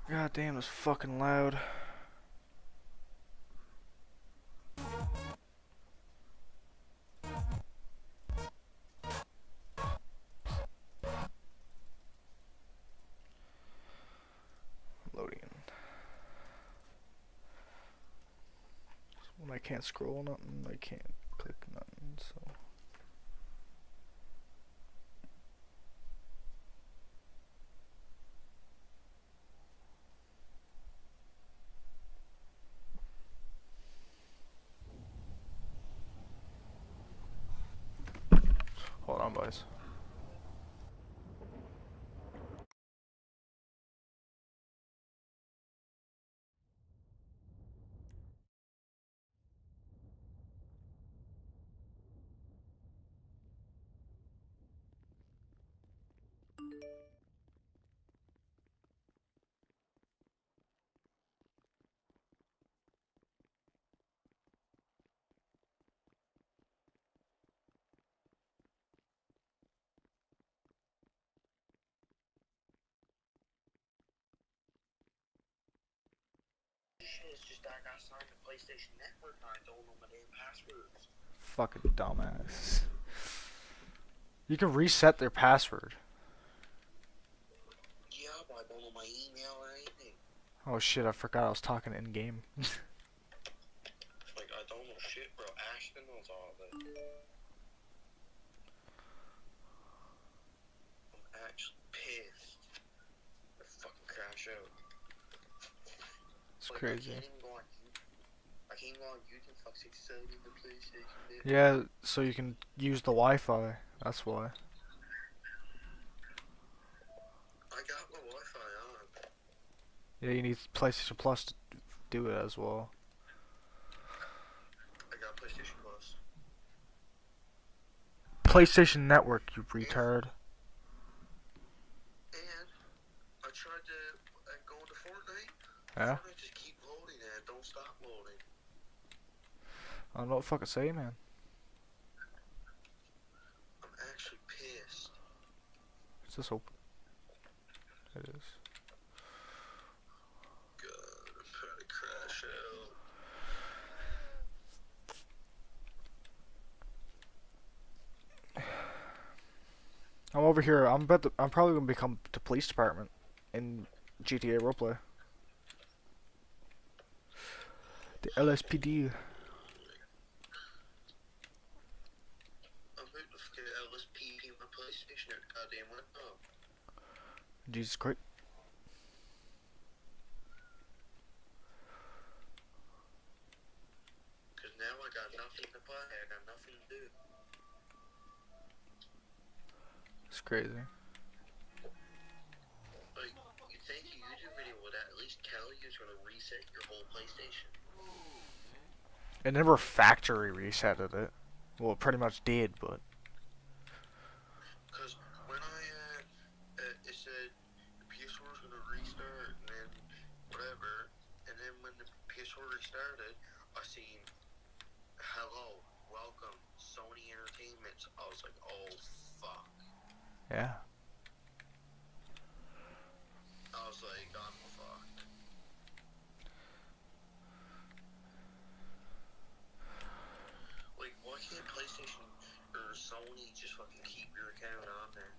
God damn, it's fucking loud. Loading. When I can't scroll nothing, I can't click nothing, so. Hold on, boys. It's just I got signed to PlayStation Network and I don't know my damn passwords. Fucking dumbass. You can reset their password. Yeah, but I don't know my email or anything. Oh shit, I forgot I was talking in game. Like, I don't know shit, bro. Ashton knows all of it. I'm actually pissed. I fucking crash out. It's Like, crazy. I can't even go on YouTube. I can't go on YouTube. Fuck 670 the PlayStation Network. Yeah, so you can use the Wi-Fi. That's why. I got my Wi-Fi on. Yeah, you need PlayStation Plus to do it as well. I got PlayStation Plus. PlayStation Network, you retard. And I tried to go into Fortnite. Yeah? Fortnite just keep loading and don't stop loading. I don't know what the fuck to say, man. I'm actually pissed. Is this open? It is. God, I'm trying to crash out. I'm over here. I'm probably gonna become the police department in GTA roleplay. The LSPD. I'm about to get LSPD on my PlayStation or goddamn laptop. Jesus Christ. Cause now I got nothing to play, I got nothing to do. It's crazy. Like, you'd think a YouTube video would at least tell you it's gonna reset your whole PlayStation. It never factory resetted it. Well, it pretty much did, but. Cause when it said the PS4 was gonna restart and then whatever, and then when the PS4 restarted, I seen hello, welcome, Sony Entertainment. I was like, oh fuck. Yeah. I was like, I'm fucked. Like, why can't PlayStation or Sony just fucking keep your account on there?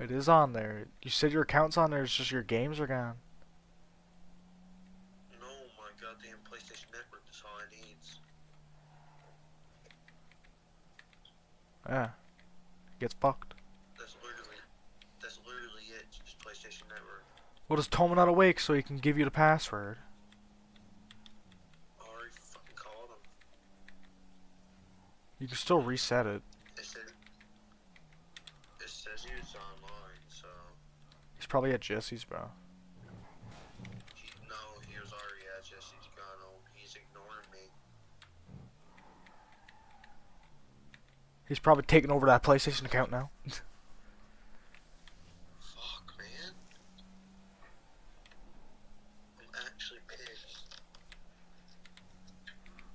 It is on there. You said your account's on there, it's just your games are gone. No, my goddamn PlayStation Network is all it needs. Yeah. It gets fucked. That's literally it, just PlayStation Network. Well, just tell him not awake so he can give you the password. I already fucking called him. You can still reset it. It says he was online, so... He's probably at Jesse's, bro. No, he was already at Jesse's gone home. He's ignoring me. He's probably taking over that PlayStation account now. Fuck, man. I'm actually pissed.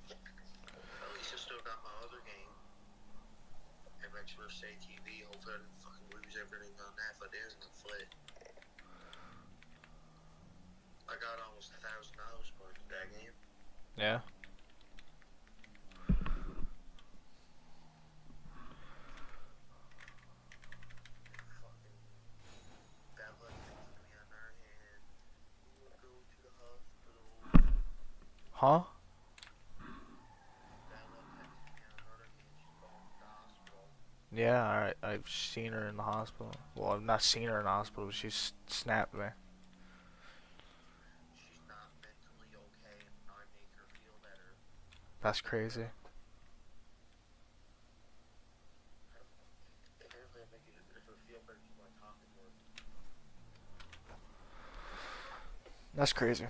At least I still got my other game. MX vs. ATV. Hopefully I didn't fucking lose everything on that. If I did, I'm gonna flip. almost $1,000 going to that game. Yeah. Fucking Bella texted me on our hand. We'll go to the hospital. Huh? Bella texted me on our hand. She's going to the hospital. Yeah, I've seen her in the hospital. Well, I've not seen her in the hospital, but she's snapped me. She's not mentally okay, and I make her feel better. That's crazy. Apparently, I make her feel better just by talking to her. That's crazy.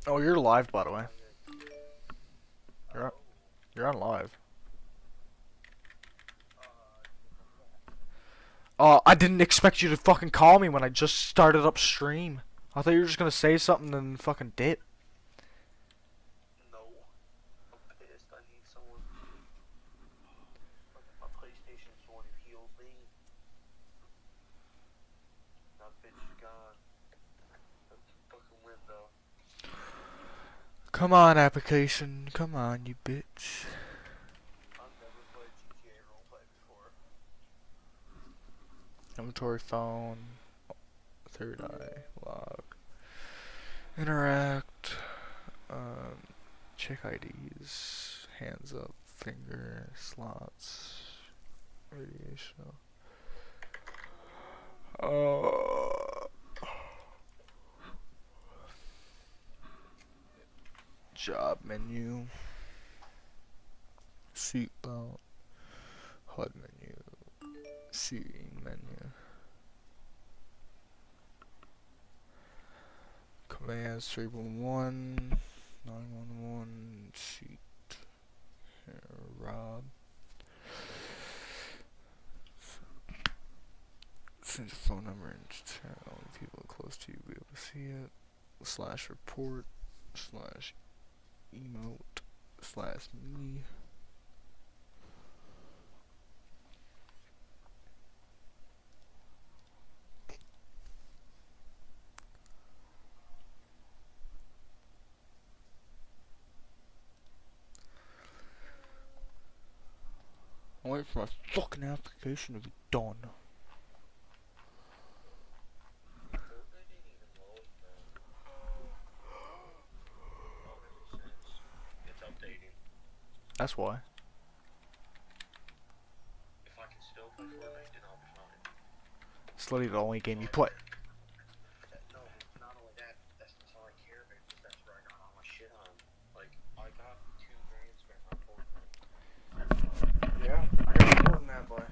Oh, you're live, by the way. You're on, you're on live. Oh, I didn't expect you to fucking call me when I just started up stream. I thought you were just gonna say something and fucking dip. No. I'm pissed. I need someone. My PlayStation's the one who heals me. That bitch is gone. That's the fucking window. Come on, application. Come on, you bitch. I've never played GTA roleplay before. Inventory, phone, third eye, log, interact, check IDs, hands up, finger, slots, radiation. Job menu, seatbelt, HUD menu, seating menu, commands 311, 911, seat, Rob. Send your phone number and turn only people close to you will be able to see it. Slash report, slash emote, slash me. I'm waiting for my fucking application to be done. Fortnite ain't even loading, man. Oh, that makes sense. It's updating. That's why. If I can still play Fortnite, then I'll be fine. It's literally the only game you play. No, it's not only that. That's all I care about. Because that's where I got all my shit on. Like, I got $2,000 spent on Fortnite. Yeah, I got more than that, boy.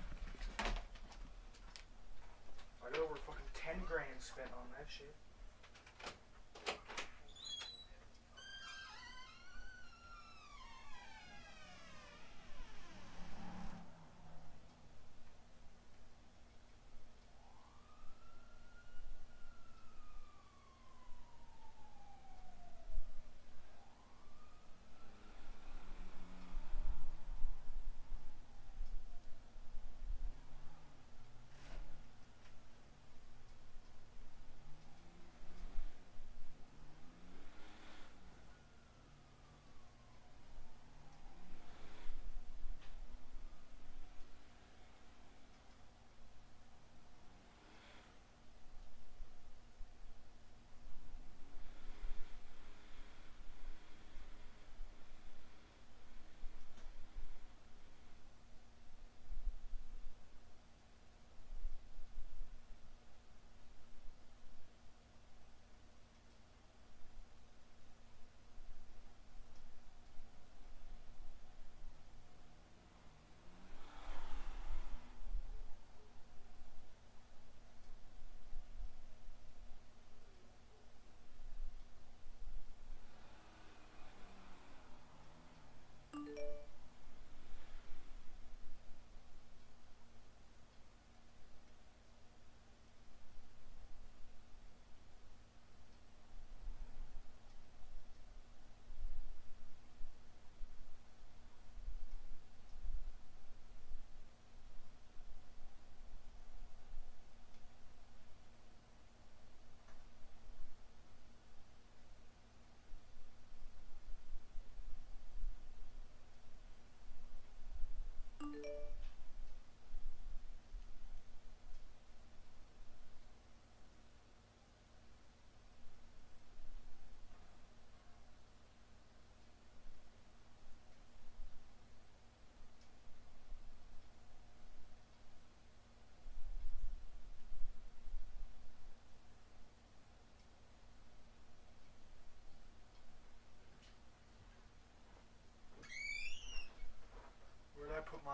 I got over fucking 10 grand spent on that shit.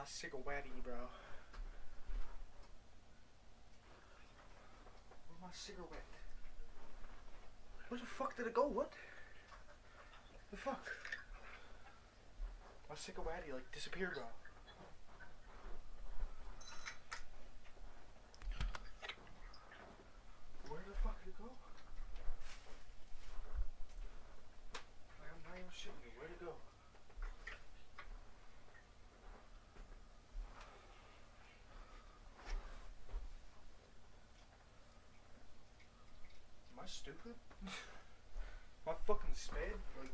my cigarette, bro? Where's my cigarette? Where the fuck did it go? What? The fuck? My cigarette like disappeared, bro. Where the fuck did it go? Like, I'm not even shitting you. Where'd it go? Am I stupid? Am I fucking sped? Like.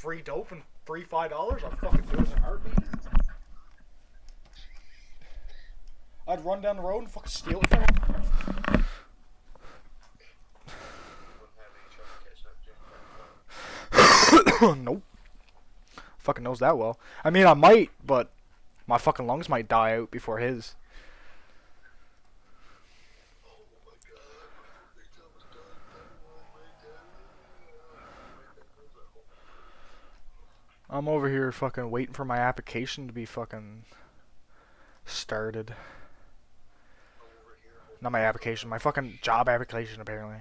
free dope and free $5, I'll fucking do it in a heartbeat. I'd run down the road and fucking steal it from him. Nope. Fucking knows that well. I mean, I might, but my fucking lungs might die out before his. I'm over here fucking waiting for my application to be fucking started. Not my application, my fucking job application apparently.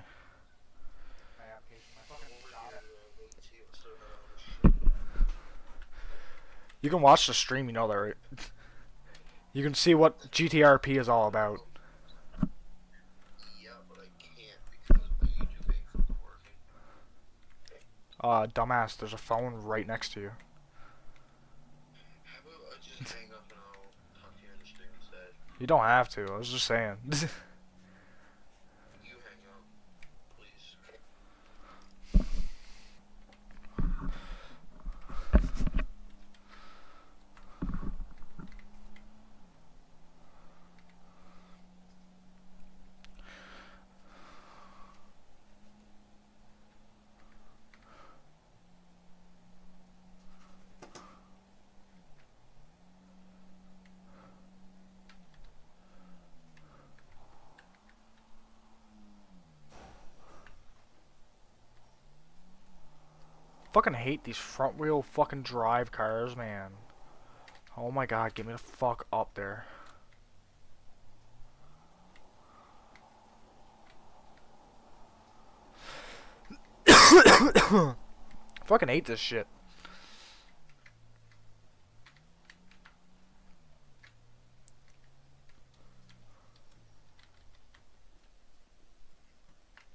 You can watch the stream, you know that, right? You can see what GTRP is all about. Yeah, but I can't because my YouTube ain't fucking working. Dumbass, there's a phone right next to you. How about I just hang up and I'll talk to you on the stream instead? You don't have to, I was just saying. You hang up, please. Fucking hate these front wheel fucking drive cars, man. Oh my god, get me the fuck up there. Fucking hate this shit.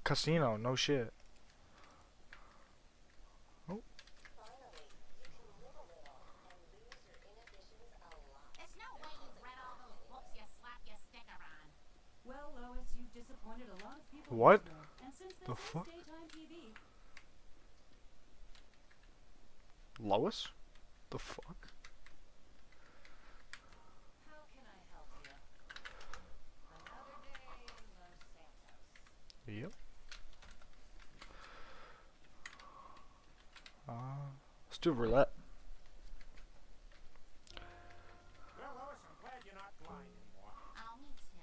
Casino, no shit. Oh. Well, Lois, you've disappointed a lot of people. What? And since The this is fuck? daytime TV, Lois? The fuck? how can I help you? Another day in Los Santos. Yep. Let's do roulette. Well, Lois, I'm glad you're not blind anymore. Oh, me too.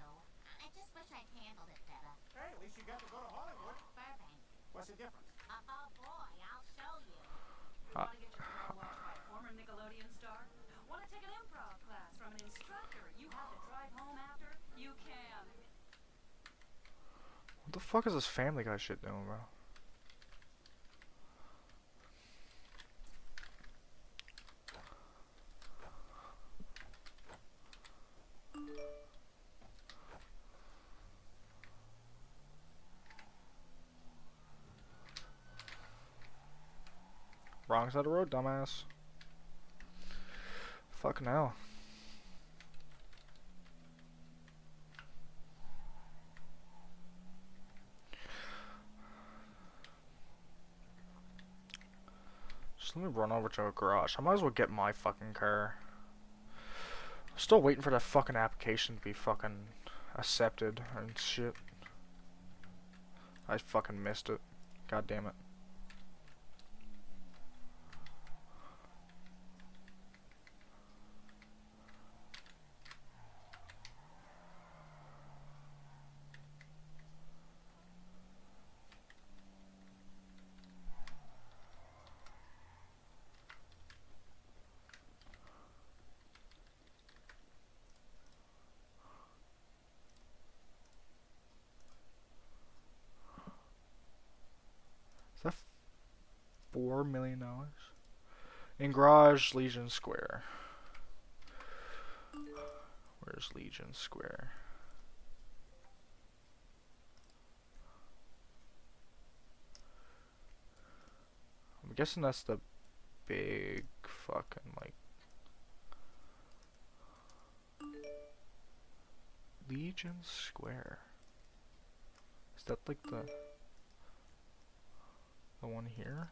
I just wish I'd handled it better. Hey, at least you got to go to Hollywood. Burbank. What's the difference? Oh boy, I'll show you. You want to get your car washed by a former Nickelodeon star? Want to take an improv class from an instructor you have to drive home after? You can. What the fuck is this Family Guy shit doing, bro? Wrong side of the road, dumbass. Fucking hell. Just let me run over to a garage. I might as well get my fucking car. I'm still waiting for that fucking application to be fucking accepted and shit. I fucking missed it. God damn it. Is that $4 million? In Garage, Legion Square. Where's Legion Square? I'm guessing that's the big fucking like Legion Square. Is that like the one here?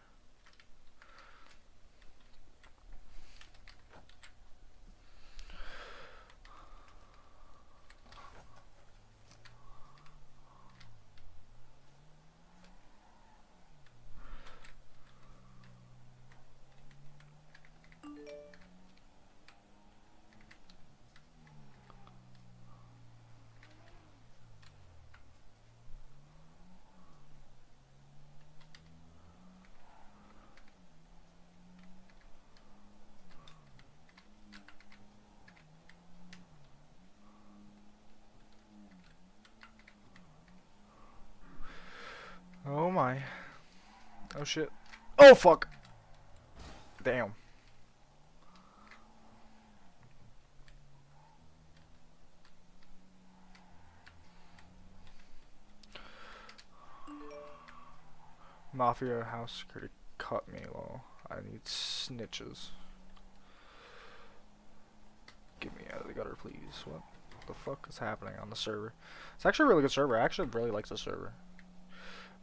shit. Oh fuck. Damn. Mafia house security cut me low. I need snitches. Get me out of the gutter, please. What the fuck is happening on the server? It's actually a really good server. I actually really like the server.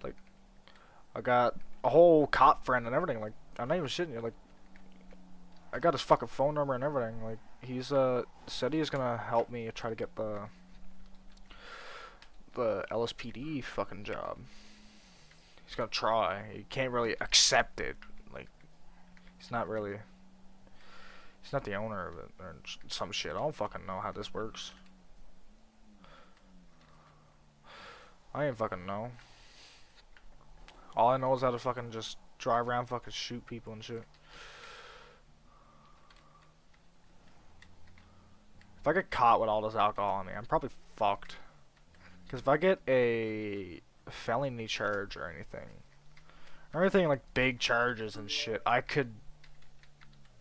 Like, I got a whole cop friend and everything. Like, I'm not even shitting you. Like, I got his fucking phone number and everything. Like, he's said he's gonna help me try to get the LSPD fucking job. He's gonna try. He can't really accept it. Like, he's not really. He's not the owner of it or some shit. I don't fucking know how this works. I ain't fucking know. All I know is how to fucking just drive around, fucking shoot people and shit. If I get caught with all this alcohol on me, I'm probably fucked. Because if I get a felony charge or anything like big charges and shit, I could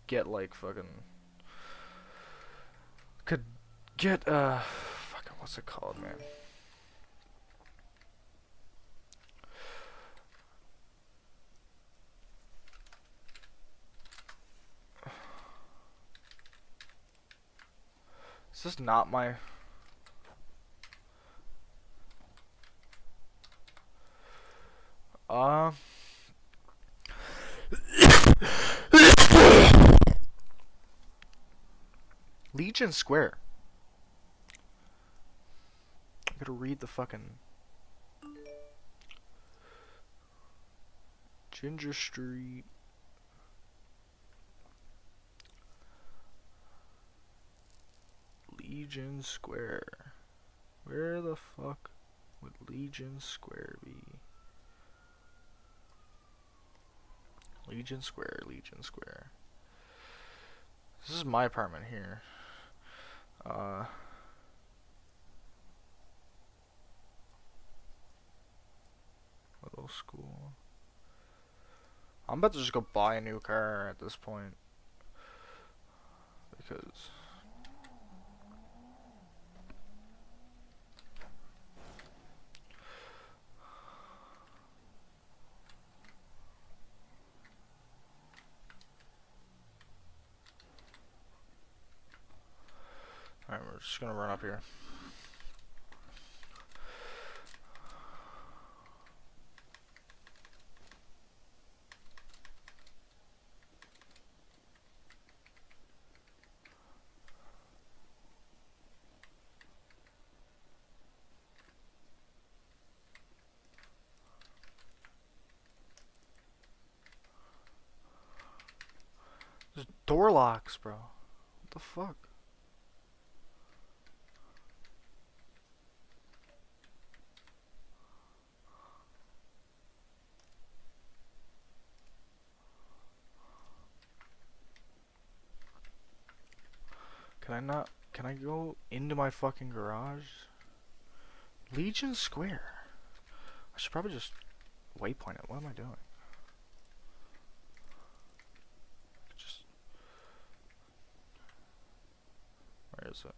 get like fucking fucking what's it called, man? Is this not my Legion Square. I gotta read the fucking Ginger Street. Legion Square. Where the fuck would Legion Square be? Legion Square, Legion Square. This is my apartment here. Middle school. I'm about to just go buy a new car at this point. Because alright, we're just gonna run up here. There's door locks, bro. What the fuck? Can I go into my fucking garage? Legion Square. I should probably just waypoint it. What am I doing? Just, where is it?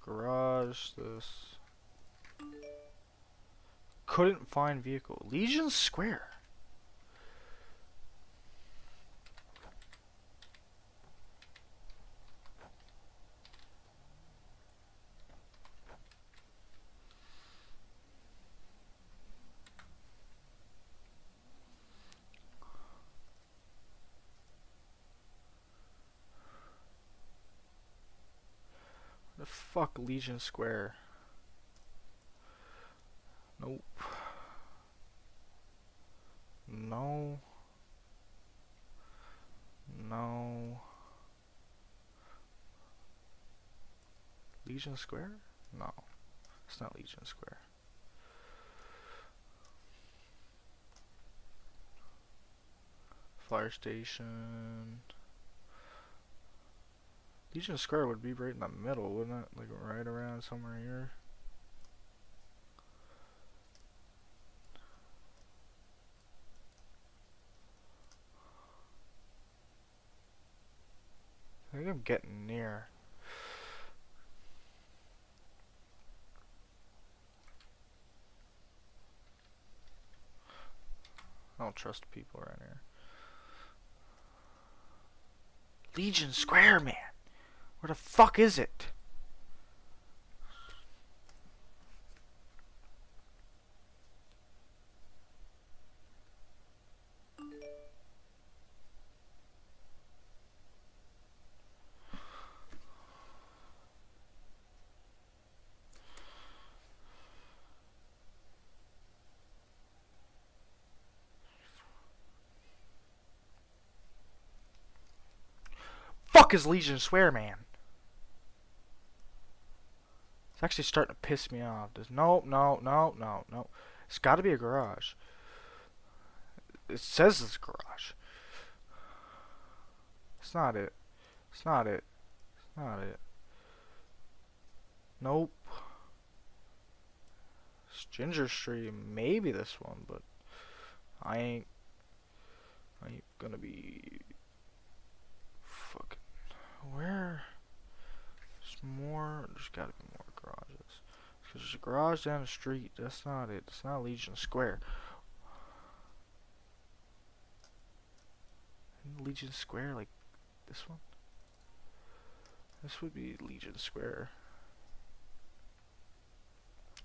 Garage, this. Couldn't find vehicle. Legion Square. The fuck, Legion Square. Nope. No. No. Legion Square? No. It's not Legion Square. Fire station. Legion Square would be right in the middle, wouldn't it? Like right around somewhere here. I'm getting near. I don't trust people right here. Legion Square, man. Where the fuck is it? Fuck is Legion Square, man? It's actually starting to piss me off. There's no. It's got to be a garage. It says it's a garage. It's not it. It's not it. It's not it. Nope. It's Ginger Street. Maybe this one, but I ain't gonna be fucking. Where? There's more. There's gotta be more garages. Cause there's a garage down the street. That's not it. It's not Legion Square. Isn't Legion Square like this one? This would be Legion Square.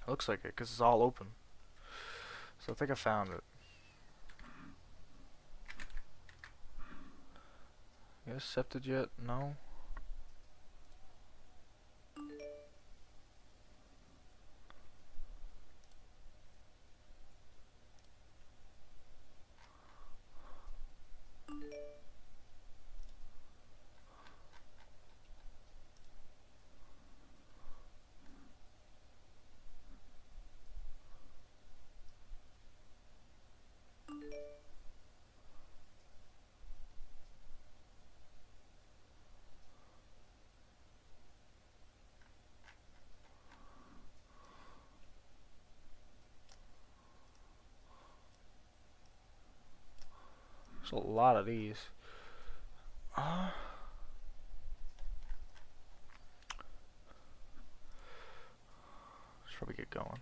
It looks like it because it's all open. So I think I found it. You accepted yet? No. There's a lot of these. Should probably get going.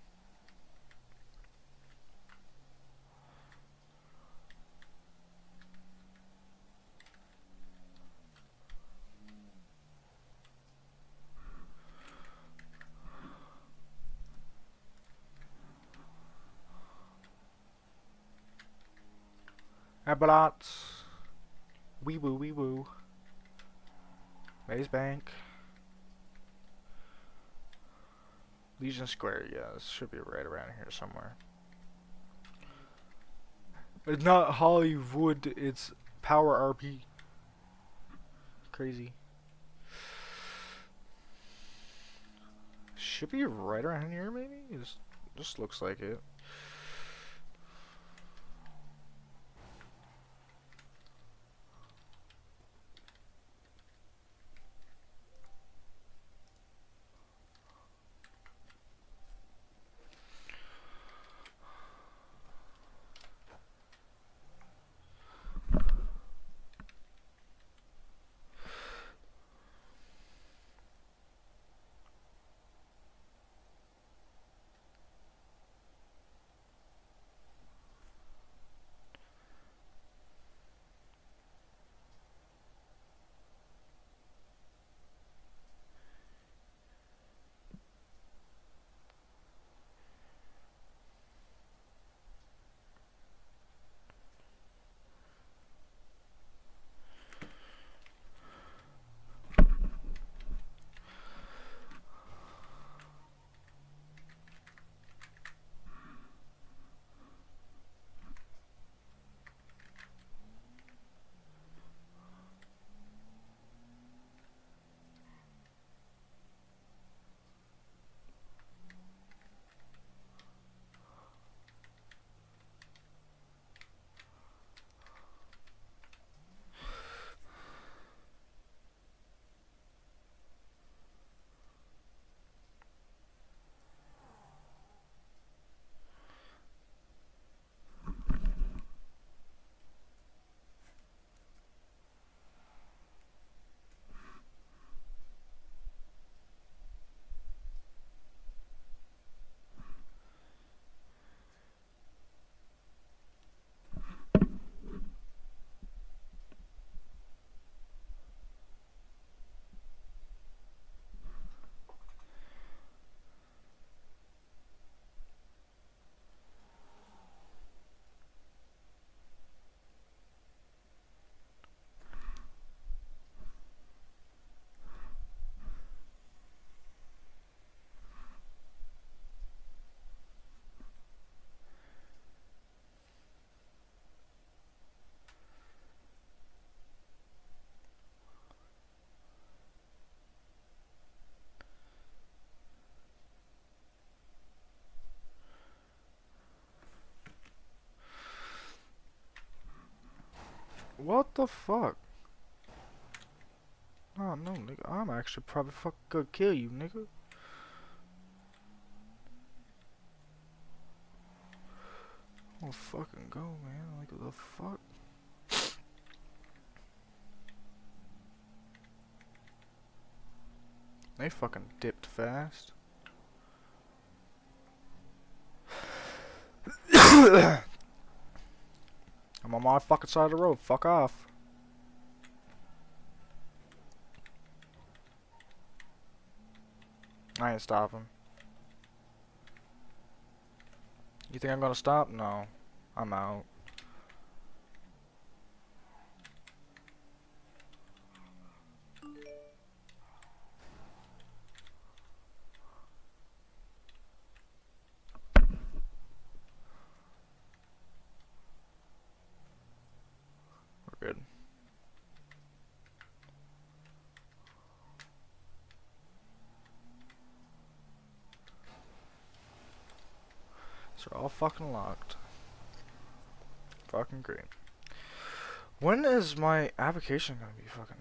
Ambulance. Wee woo, wee woo. Maze Bank. Legion Square, yeah, this should be right around here somewhere. It's not Hollywood, it's Power RP. Crazy. Should be right around here, maybe? It just looks like it. What the fuck? Oh no, nigga. I'm actually probably fucking gonna kill you, nigga. Oh fucking go, man. Like what the fuck? They fucking dipped fast. I'm on my fucking side of the road. Fuck off. I ain't stopping. You think I'm gonna stop? No. I'm out. We're good. So they're all fucking locked. Fucking great. When is my application gonna be fucking...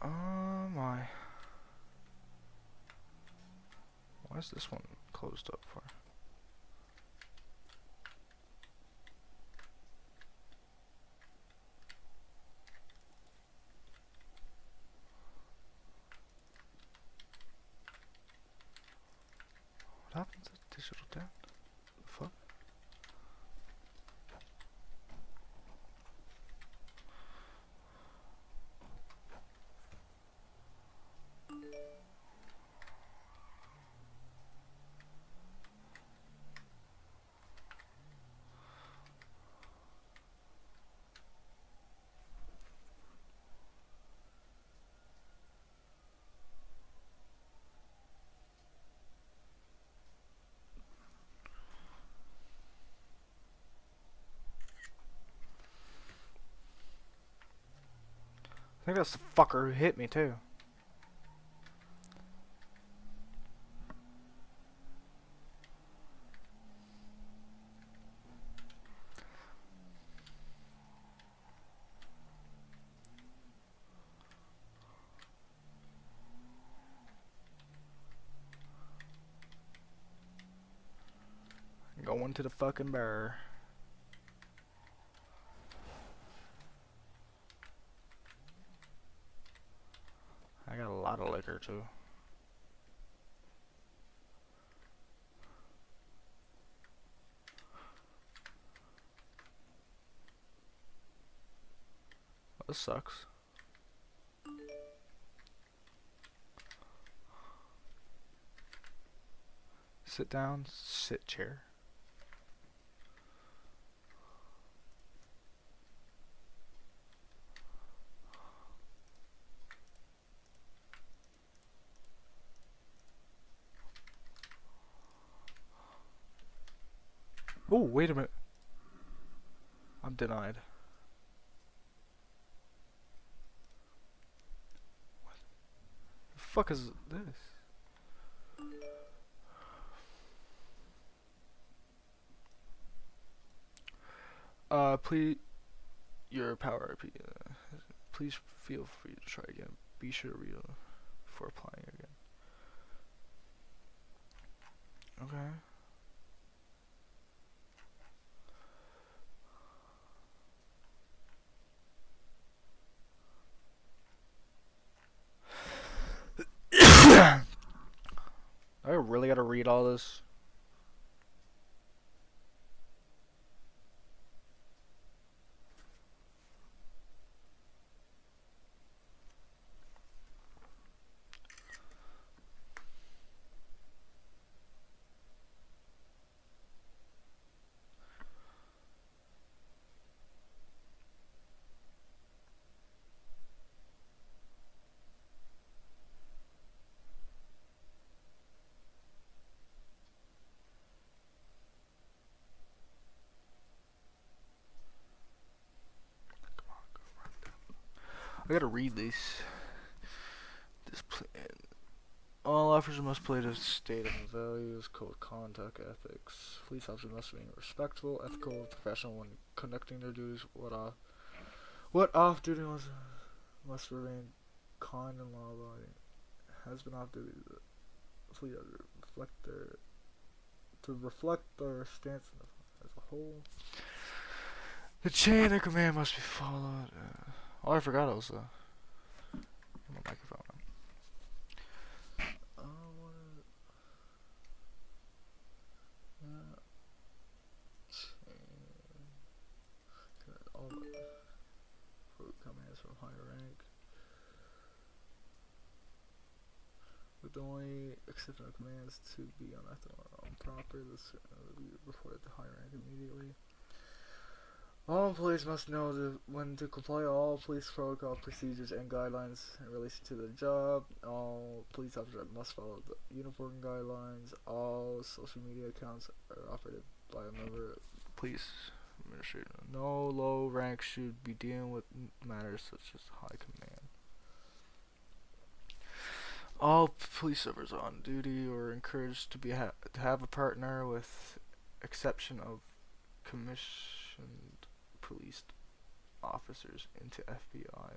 Oh my. Why is this one closed up for? What happened to digital debt? The fuck? I think that's the fucker who hit me too. Going to the fucking bar. I got a lot of liquor too. Well, this sucks. Sit down, sit chair. Oh, wait a minute. I'm denied. What the fuck is this? Please, your power IP. Please feel free to try again. Be sure to read before applying again. Okay. I really gotta read all this. I gotta read these. All officers must play to state of values, code of conduct, ethics. Police officers must remain respectful, ethical, and professional when conducting their duties. What off-duty must remain kind and law-abiding. Has been off-duty. The fleet to reflect their stance as a whole. The chain of command must be followed. Oh, I forgot I was my microphone. All the commands from higher rank. With the only exception of commands to be unethical or improper, this will be reported to higher rank immediately. All employees must know when to comply all police protocol procedures and guidelines in relation to their job. All police officers must follow the uniform guidelines. All social media accounts are operated by a member of the police administration. No low rank should be dealing with matters such as high command. All police officers on duty are encouraged to to have a partner, with exception of commissioned police officers into FBI.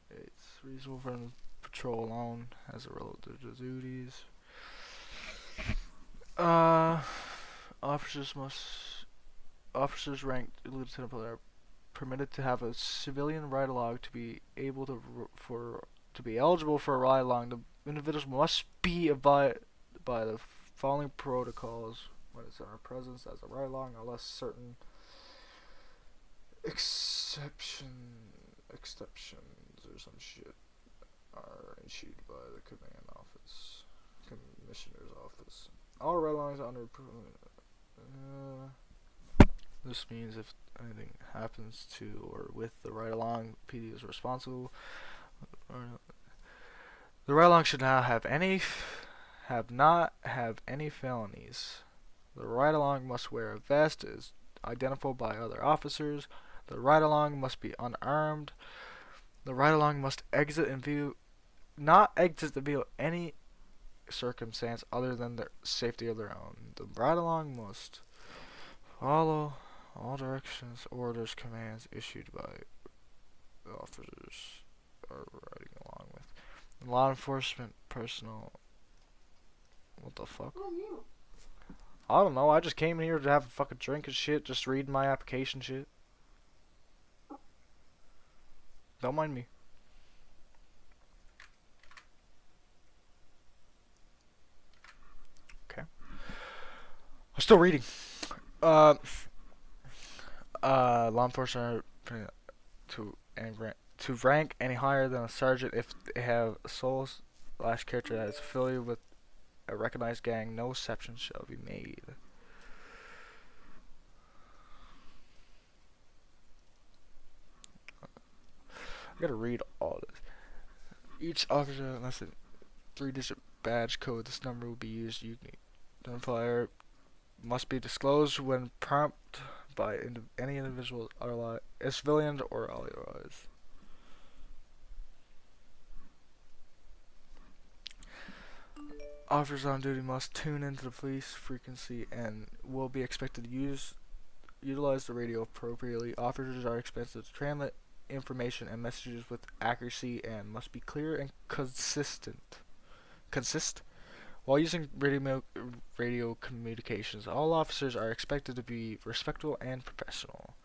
It's reasonable for them to patrol alone as a relative to duties. Officers ranked lieutenant are permitted to have a civilian ride along to be able to be eligible for a ride along. The individuals must be abide by the following protocols when it's in our presence as a ride along, unless certain exceptions or some shit are issued by the command office, commissioner's office. All ride alongs under this means if anything happens to or with the ride along, PD is responsible. The ride along should not have any felonies. The ride along must wear a vest as identifiable by other officers. The ride along must be unarmed. The ride along must not exit the vehicle any circumstance other than the safety of their own. The ride along must follow all directions, orders, commands issued by the officers are riding along with. Law enforcement personnel. What the fuck? I don't know. I just came here to have a fucking drink and shit, just reading my application shit. Don't mind me. Okay. I'm still reading. Law enforcement to rank any higher than a sergeant if they have a soul/character that is affiliated with a recognized gang. No exceptions shall be made. I gotta read all this. Each officer has less than 3-digit badge code. This number will be used. Unique identifier must be disclosed when prompted by any individual, otherwise, civilian or otherwise. Officers on duty must tune into the police frequency and will be expected to utilize the radio appropriately. Officers are expected to transmit information and messages with accuracy and must be clear and consistent. While using radio communications, all officers are expected to be respectful and professional.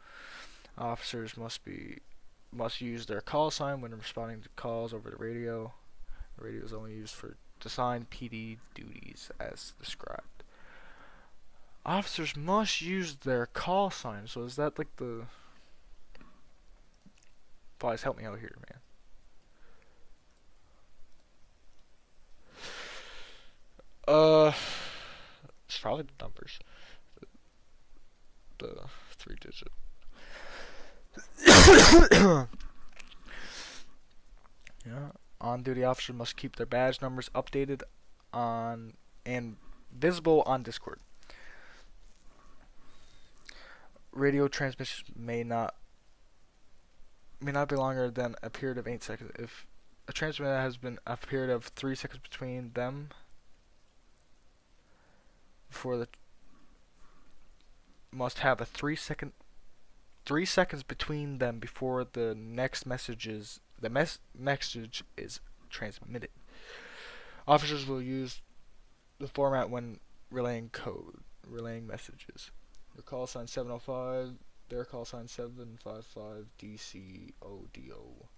Officers must use their call sign when responding to calls over the radio. The radio is only used for assigned PD duties as described. Officers must use their call sign. So is that like the... Boys, help me out here, man. It's probably the numbers. The 3-digit. Yeah. On-duty officers must keep their badge numbers updated on and visible on Discord. may not be longer than a period of 8 seconds. If a transmitter has been a period of 3 seconds between them before the must have a 3 seconds between them before the next message is message is transmitted. Officers will use the format when relaying messages. Your call sign 705, their call sign 755 DCODO.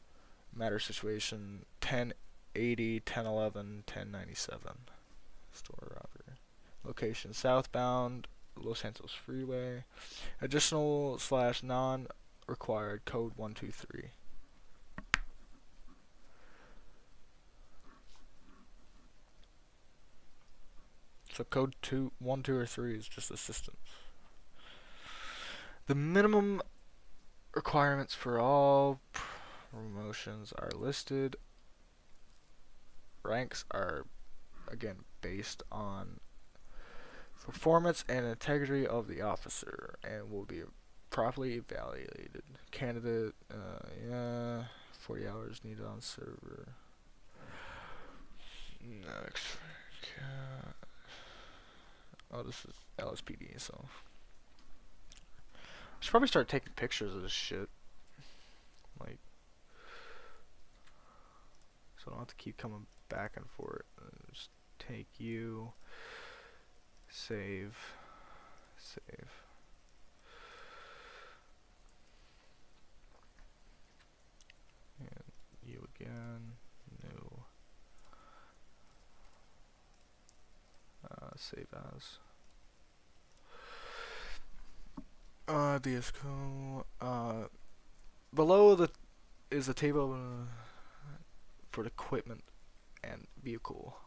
Matter situation 1080, 1011, 1097. Store router. Location southbound Los Santos Freeway. Additional / non-required code 123. So code 1, 2, or 3 is just assistance. The minimum requirements for all promotions are listed. Ranks are again based on performance and integrity of the officer and will be properly evaluated. Candidate, 40 hours needed on server. Next. Oh, this is LSPD, so I should probably start taking pictures of this shit. Like, so I don't have to keep coming back and forth. Just take you. Save. And you again. New. Save as. DSCO. Below is the table for the equipment and vehicle.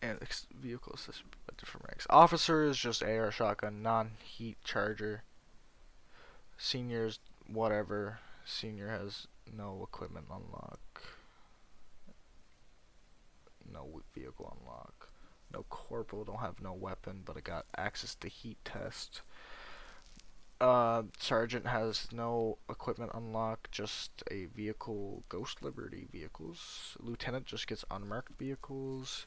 And vehicle system at different ranks. Officer is just AR shotgun, non-heat charger. Seniors, whatever. Senior has no equipment unlock. No vehicle unlock. No corporal, don't have no weapon, but I got access to heat test. Sergeant has no equipment unlock, just a vehicle, Ghost Liberty vehicles. Lieutenant just gets unmarked vehicles.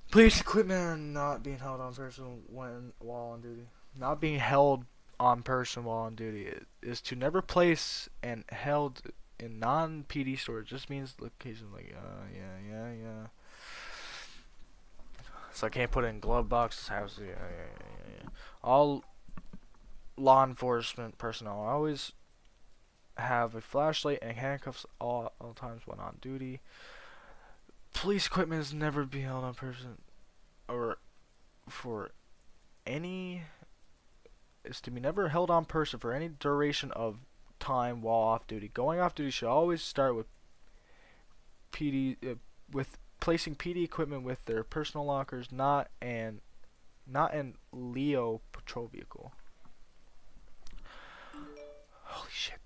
Police equipment are not being held on person while on duty. Not being held on person while on duty is to never place and held in non-PD storage. Just means location like yeah. So I can't put it in glove boxes, house. Yeah. All law enforcement personnel always have a flashlight and handcuffs all times when on duty. Police equipment is never be held on person or for any is to be never held on person for any duration of time while off duty. Going off duty should always start with with placing PD equipment with their personal lockers, not in Leo patrol vehicle. Holy shit!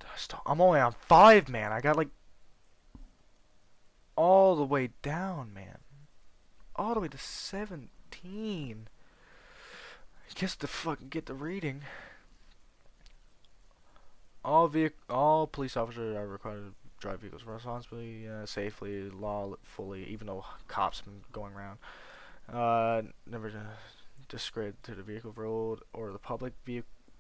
I'm only on 5, man. I got like all the way down, man. All the way to 17. Just to fucking get the reading. All police officers are required to drive vehicles responsibly, safely, lawfully, even though cops been going around. Never discredit to the vehicle road or the public.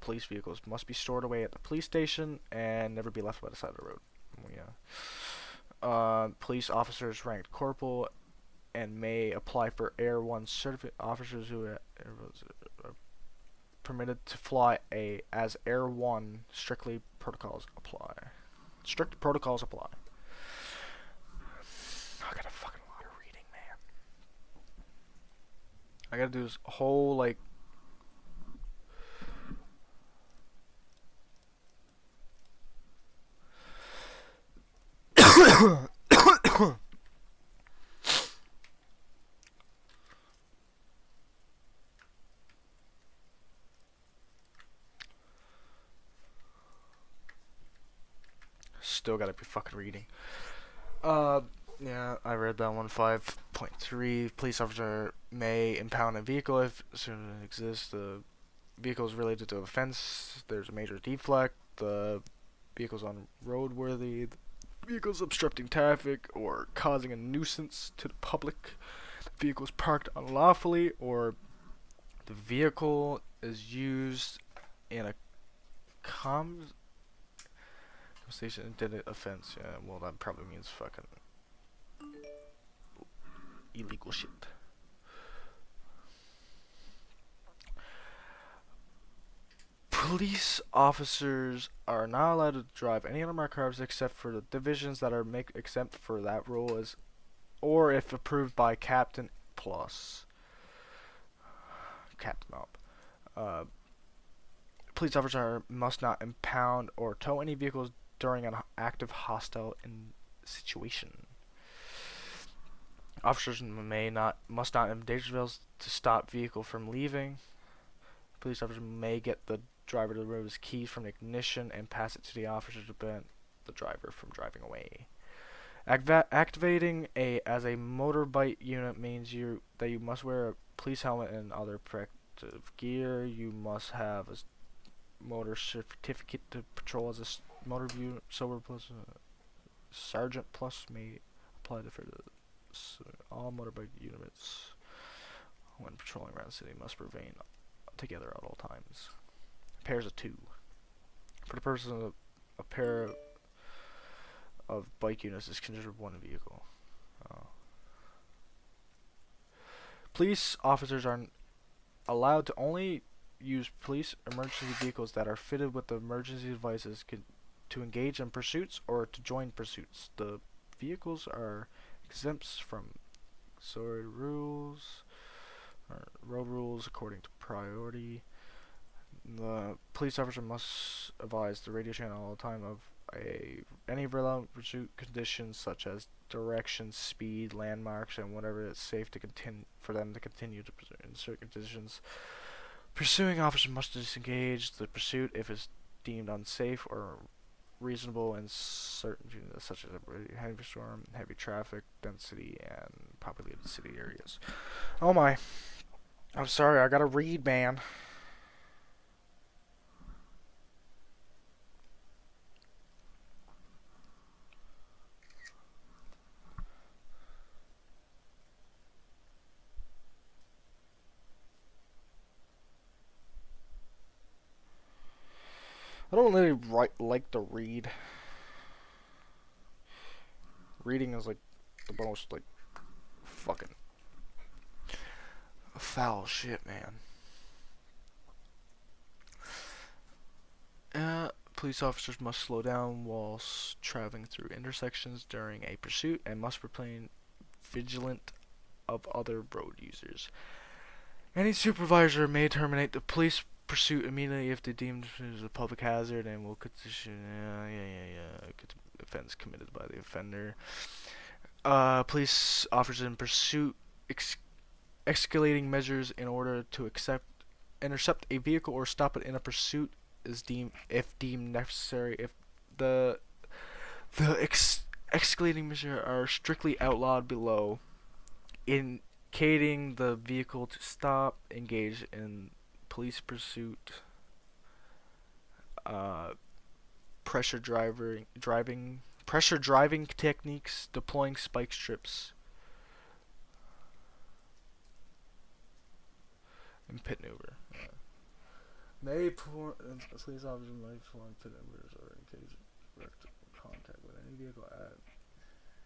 Police vehicles must be stored away at the police station and never be left by the side of the road. Police officers ranked corporal and may apply for Air 1 certificate. Officers who are permitted to fly as Air 1 strict protocols apply. I got a fucking lot of reading, man. I gotta do this whole like still gotta be fucking reading. Yeah, I read that one. 5.3. Police officer may impound a vehicle if as soon as it exists. The vehicles related to offense. There's a major deflect. The vehicle's unroadworthy. The vehicle's obstructing traffic or causing a nuisance to the public. The vehicle's parked unlawfully, or the vehicle is used in a conversation did an offense. Yeah, well, that probably means fucking illegal shit. Police officers are not allowed to drive any unmarked cars except for the divisions that are exempt for that rule, as or if approved by Captain Plus. Captain Up. Police officers must not impound or tow any vehicles during an active hostile situation. Officers must not endanger vehicles to stop vehicle from leaving. Police officers may get the driver to remove his keys from the ignition and pass it to the officer to prevent the driver from driving away. Activating as a motorbike unit means that you must wear a police helmet and other protective gear. You must have a motor certificate to patrol as a motor unit. Sober plus Sergeant Plus may apply for all motorbike units when patrolling around the city must remain together at all times. Pairs of 2. For the purpose of a pair of bike units is considered one vehicle. Police officers are allowed to only use police emergency vehicles that are fitted with the emergency devices to engage in pursuits or to join pursuits. The vehicles are exempts from road rules according to priority. The police officer must advise the radio channel all the time of any relevant pursuit conditions such as direction, speed, landmarks, and whatever it's safe to for them to continue to pursue in certain conditions. Pursuing officer must disengage the pursuit if it's deemed unsafe or reasonable in certain conditions such as a heavy storm, heavy traffic density, and populated city areas. Oh my. I'm sorry, I gotta read, man. I don't really like to read. Reading is like the most like fucking foul shit, man. Police officers must slow down whilst traveling through intersections during a pursuit and must remain vigilant of other road users. Any supervisor may terminate the police pursuit immediately if they deemed it as a public hazard and will condition offense committed by the offender. Police officers in pursuit escalating measures in order to intercept a vehicle or stop it in a pursuit is deemed necessary. If the escalating measures are strictly outlawed below, indicating the vehicle to stop, engage in police pursuit, pressure driving techniques, deploying spike strips, and pit maneuver. Police officers may perform pit maneuvers or engage in direct contact with any vehicle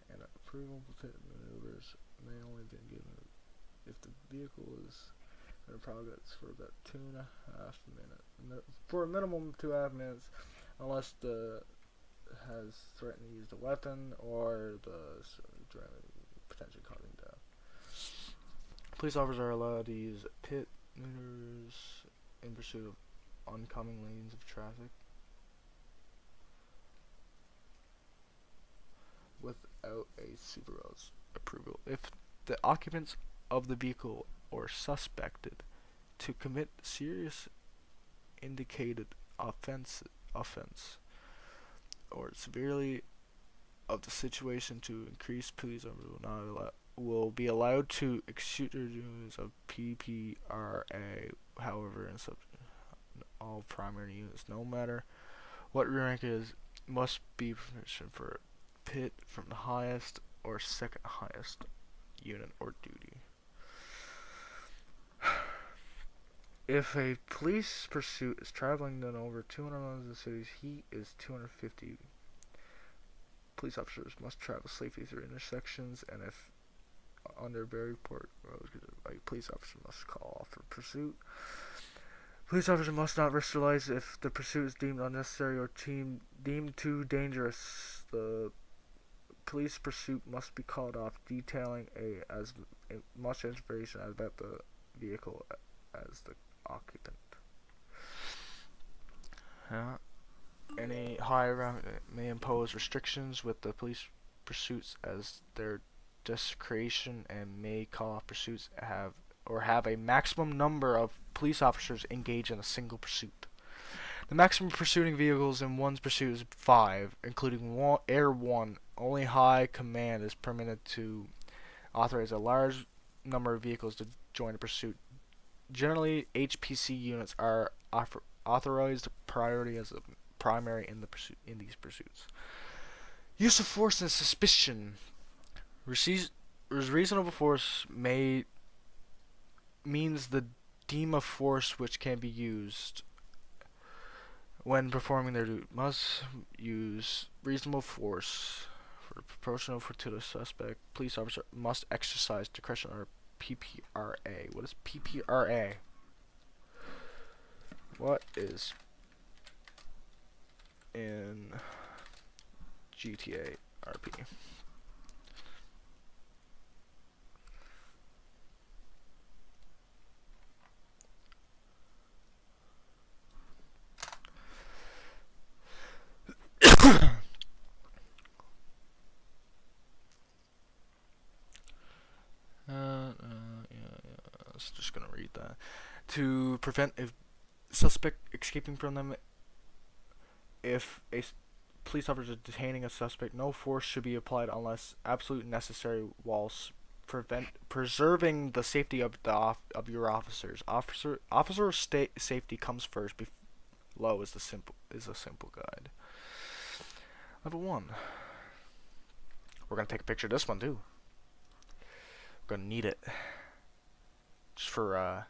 and approval pit maneuvers may only be given if the vehicle is in progress for about 2.5 minutes. For a minimum of 2.5 minutes, unless the has threatened to use the weapon or the potentially causing death. Police officers are allowed to use pit maneuvers in pursuit of oncoming lanes of traffic without a supervisor's approval. If the occupants of the vehicle or suspected to commit serious indicated offense or severely of the situation to increase police will be allowed to execute their duties of PPRA. However, in all primary units, no matter what your rank is, must be proficient for a pit from the highest or second highest unit or duty. If a police pursuit is traveling then over 200 miles of the city's heat is 250. Police officers must travel safely through intersections, and if under very port roads, a police officer must call off for pursuit. Police officer must not risk their lives if the pursuit is deemed unnecessary or deemed too dangerous. The police pursuit must be called off, detailing as much information about the vehicle as the occupant. Any higher rank may impose restrictions with the police pursuits as their discretion and may call off pursuits have a maximum number of police officers engaged in a single pursuit. The maximum pursuing vehicles in one's pursuit is 5, including Air 1. Only high command is permitted to authorize a large number of vehicles to join a pursuit. Generally, HPC units are authorized priority as a primary in these pursuits. Use of force and suspicion. Reasonable force means the deem of force which can be used when performing their duty. Must use reasonable force for proportional to the suspect. Police officer must exercise discretion or PPRA. What is PPRA? What is in GTA RP? I was just gonna read that. To prevent a suspect escaping from them, if a police officer is detaining a suspect, no force should be applied unless absolutely necessary, whilst preserving the safety of your officers. Officer safety comes first. Below is a simple guide. Level 1. We're gonna take a picture of this one too. We're gonna need it. Just for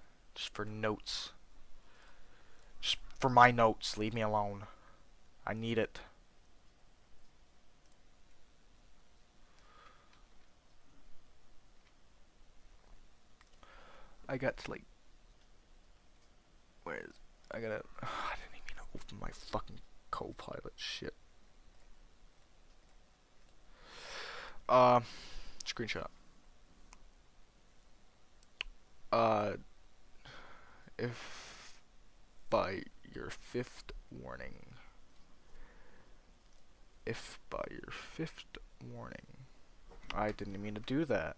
notes. Just for my notes. Leave me alone. I need it. I got to I didn't even open my fucking Copilot shit. Screenshot. If by your fifth warning, I didn't mean to do that.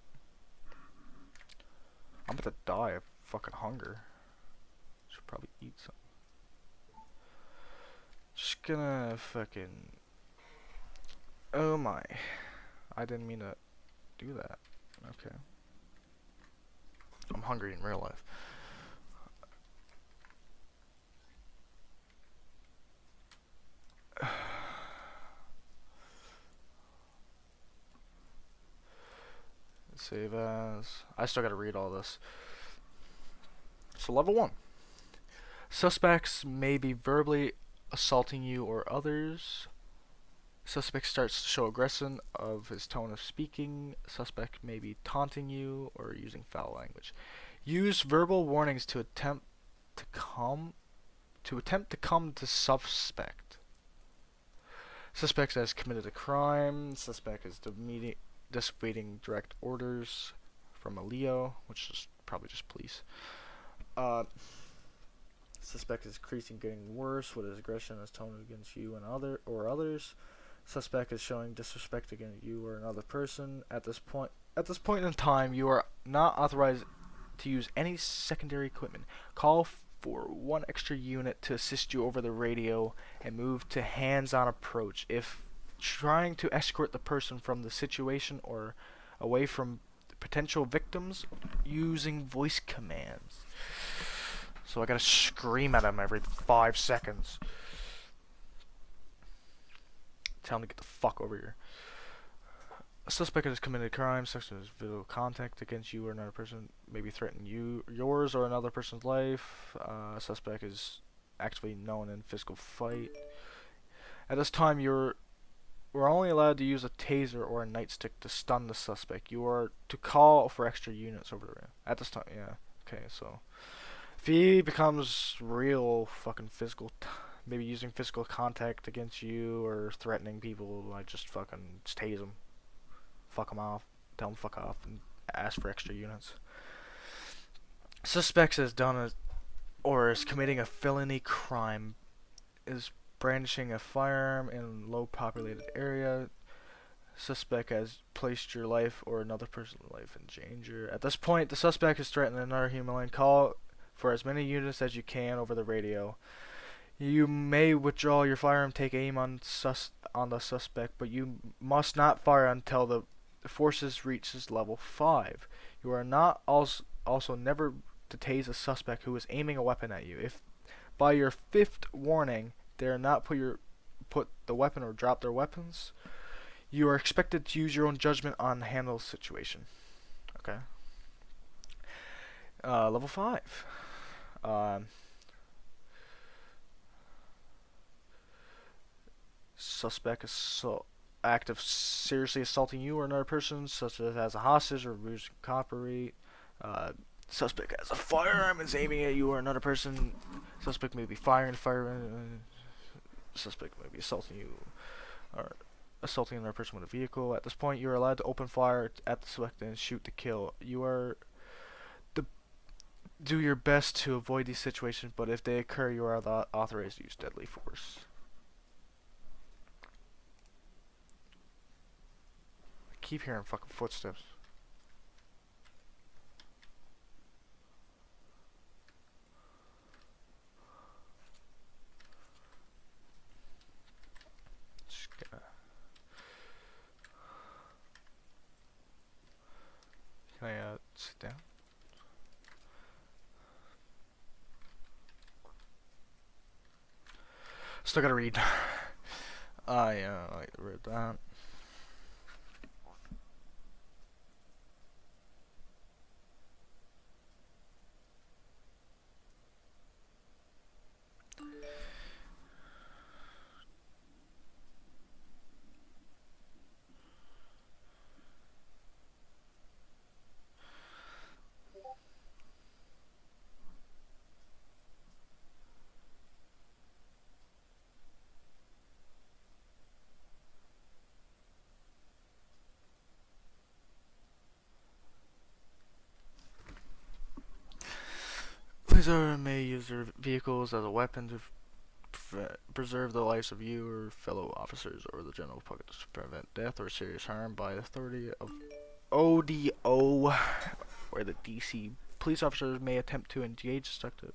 I'm about to die of fucking hunger. Should probably eat some. Just gonna fucking. Oh my. I didn't mean to do that. Okay. I'm hungry in real life. Save as. I still gotta read all this. So level 1. Suspects may be verbally assaulting you or others. Suspect starts to show aggression of his tone of speaking. Suspect may be taunting you or using foul language. Use verbal warnings to attempt to come to suspect. Suspect has committed a crime. Suspect is disobeying direct orders from a Leo, which is probably just police. Suspect is increasing, getting worse with his aggression and his tone against you and others. Suspect is showing disrespect against you or another person. At this point in time, you are not authorized to use any secondary equipment. Call for one extra unit to assist you over the radio and move to hands-on approach. If trying to escort the person from the situation or away from potential victims, using voice commands. So I gotta scream at him every 5 seconds. Tell him to get the fuck over here. A suspect has committed a crime such as physical contact against you or another person, maybe threaten yours or another person's life. A suspect is actively known in physical fight. At this time, we're only allowed to use a taser or a nightstick to stun the suspect. You are to call for extra units over there. At this time, yeah. Okay, so if he becomes real fucking physical, maybe using physical contact against you or threatening people, I just fucking tase him. Fuck him off. Tell him fuck off and ask for extra units. Suspects has done or is committing a felony crime, is brandishing a firearm in low populated area. Suspect has placed your life or another person's life in danger. At this point, the suspect is threatening another human line. Call for as many units as you can over the radio. You may withdraw your firearm, take aim on the suspect, but you must not fire until the forces reaches level 5. You are not also never to tase a suspect who is aiming a weapon at you. If by your 5th warning they are not put the weapon or drop their weapons, you are expected to use your own judgment on handle the situation. Okay. Level 5. Suspect act of seriously assaulting you or another person, such as a hostage or refusing to cooperate. Suspect has a firearm and is aiming at you or another person. Suspect may be firing firearm. Suspect may be assaulting you or assaulting another person with a vehicle. At this point, you are allowed to open fire at the suspect and shoot to kill. You are to do your best to avoid these situations, but if they occur, you are authorized to use deadly force. I keep hearing fucking footsteps. Just gonna... Can I sit down? Still gotta read. I read that. Police may use their vehicles as a weapon to preserve the lives of you or fellow officers or the general public to prevent death or serious harm by authority of ODO, where the DC police officers may attempt to engage destructive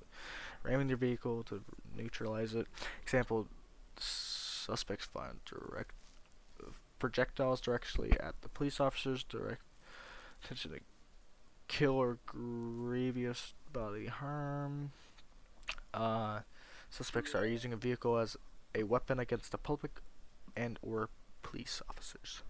ramming their vehicle to neutralize it. Example, suspects fire direct projectiles directly at the police officers, direct intention to kill or grievous bodily harm. Suspects are using a vehicle as a weapon against the public and or police officers.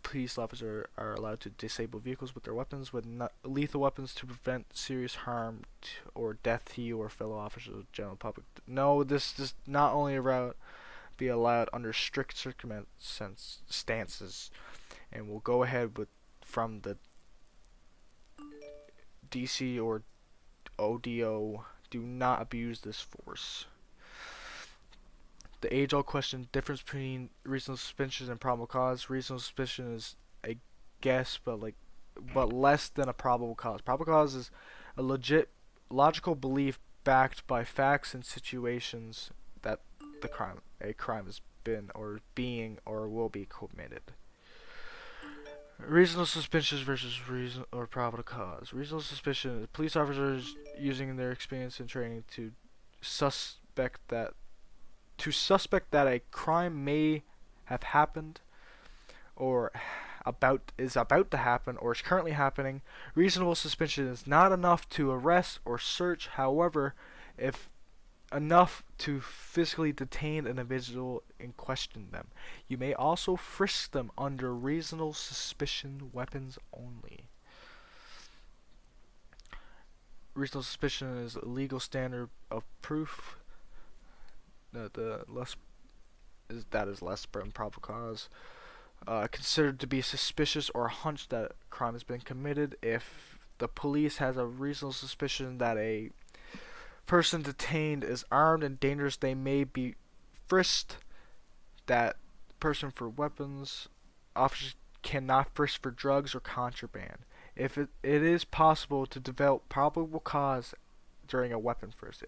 Police officers are allowed to disable vehicles with their weapons with lethal weapons to prevent serious harm or death to you or fellow officers of the general public. No, this does not only be allowed under strict circumstances, and we'll go ahead with from the DC or ODO. Do not abuse this force. The age-old question: difference between reasonable suspicion and probable cause. Reasonable suspicion is a guess, but less than a probable cause. Probable cause is a legit, logical belief backed by facts and situations that a crime has been or being or will be committed. Reasonable suspicion versus reason or probable cause. Reasonable suspicion is police officers using their experience and training to suspect that a crime may have happened or about to happen or is currently happening, reasonable suspicion is not enough to arrest or search. However, if enough to physically detain an individual and question them, you may also frisk them under reasonable suspicion weapons only. Reasonable suspicion is a legal standard of proof that is less than probable cause. Considered to be suspicious or a hunch that a crime has been committed. If the police has a reasonable suspicion that a person detained is armed and dangerous, they may be frisked that person for weapons. Officers cannot frisk for drugs or contraband. If it is possible to develop probable cause during a weapon frisk,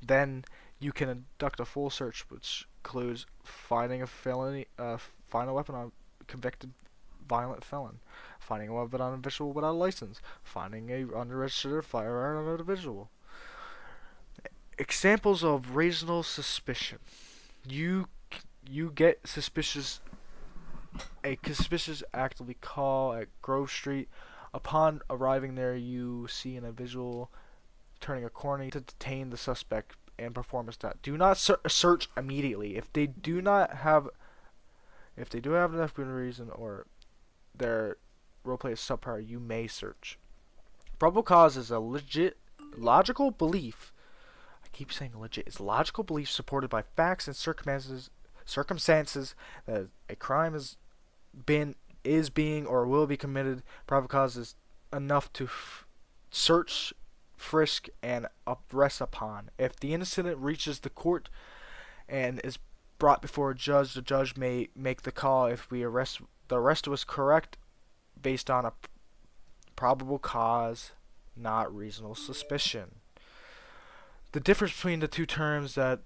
then you can conduct a full search, which includes finding a weapon on a convicted violent felon, finding a weapon on an individual without a license, finding a unregistered firearm on an individual. Examples of reasonable suspicion: you get suspicious. A suspicious actively call at Grove Street. Upon arriving there, you see an individual turning a corner to detain the suspect and perform a stop. Do not search immediately. If they do have enough good reason or their roleplay is subpar, you may search. Probable cause is a logical belief. I keep saying legit. It's a logical belief supported by facts and circumstances that a crime is being or will be committed. Probable cause is enough to search, frisk, and arrest upon. If the incident reaches the court and is brought before a judge, the judge may make the call if the arrest was correct based on a probable cause, not reasonable suspicion. The difference between the two terms that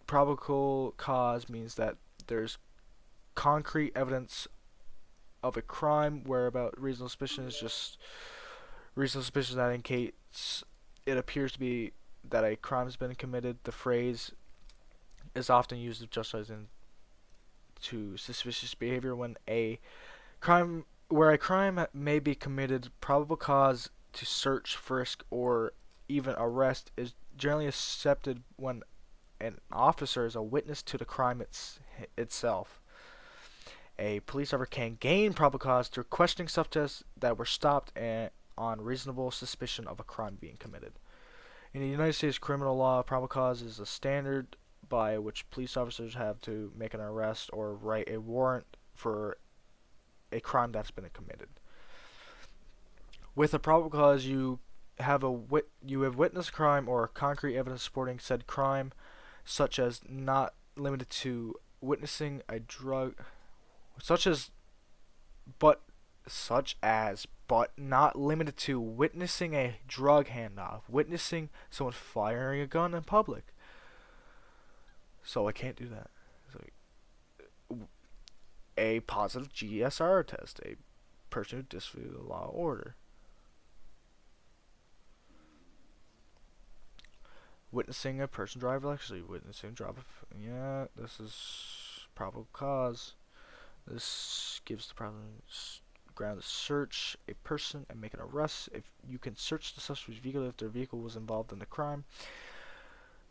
probable cause means that there's concrete evidence of a crime, whereabout reasonable suspicion is just reasonable suspicion that indicates it appears to be that a crime has been committed. The phrase is often used to justify to suspicious behavior when a crime may be committed. Probable cause to search, frisk, or even arrest is generally accepted when an officer is a witness to the crime itself. A police officer can gain probable cause through questioning subjects that were stopped on reasonable suspicion of a crime being committed. In the United States criminal law, probable cause is a standard by which police officers have to make an arrest or write a warrant for a crime that's been committed. With a probable cause, you have witnessed a crime or concrete evidence supporting said crime, such as not limited to witnessing a drug, but not limited to witnessing a drug handoff, witnessing someone firing a gun in public. So I can't do that. So, a positive GSR test, a person who disagrees with the law or order. Witnessing a person drive recklessly, witnessing yeah, this is probable cause. This gives the problem ground to search a person and make an arrest. If you can search the suspect's vehicle if their vehicle was involved in the crime.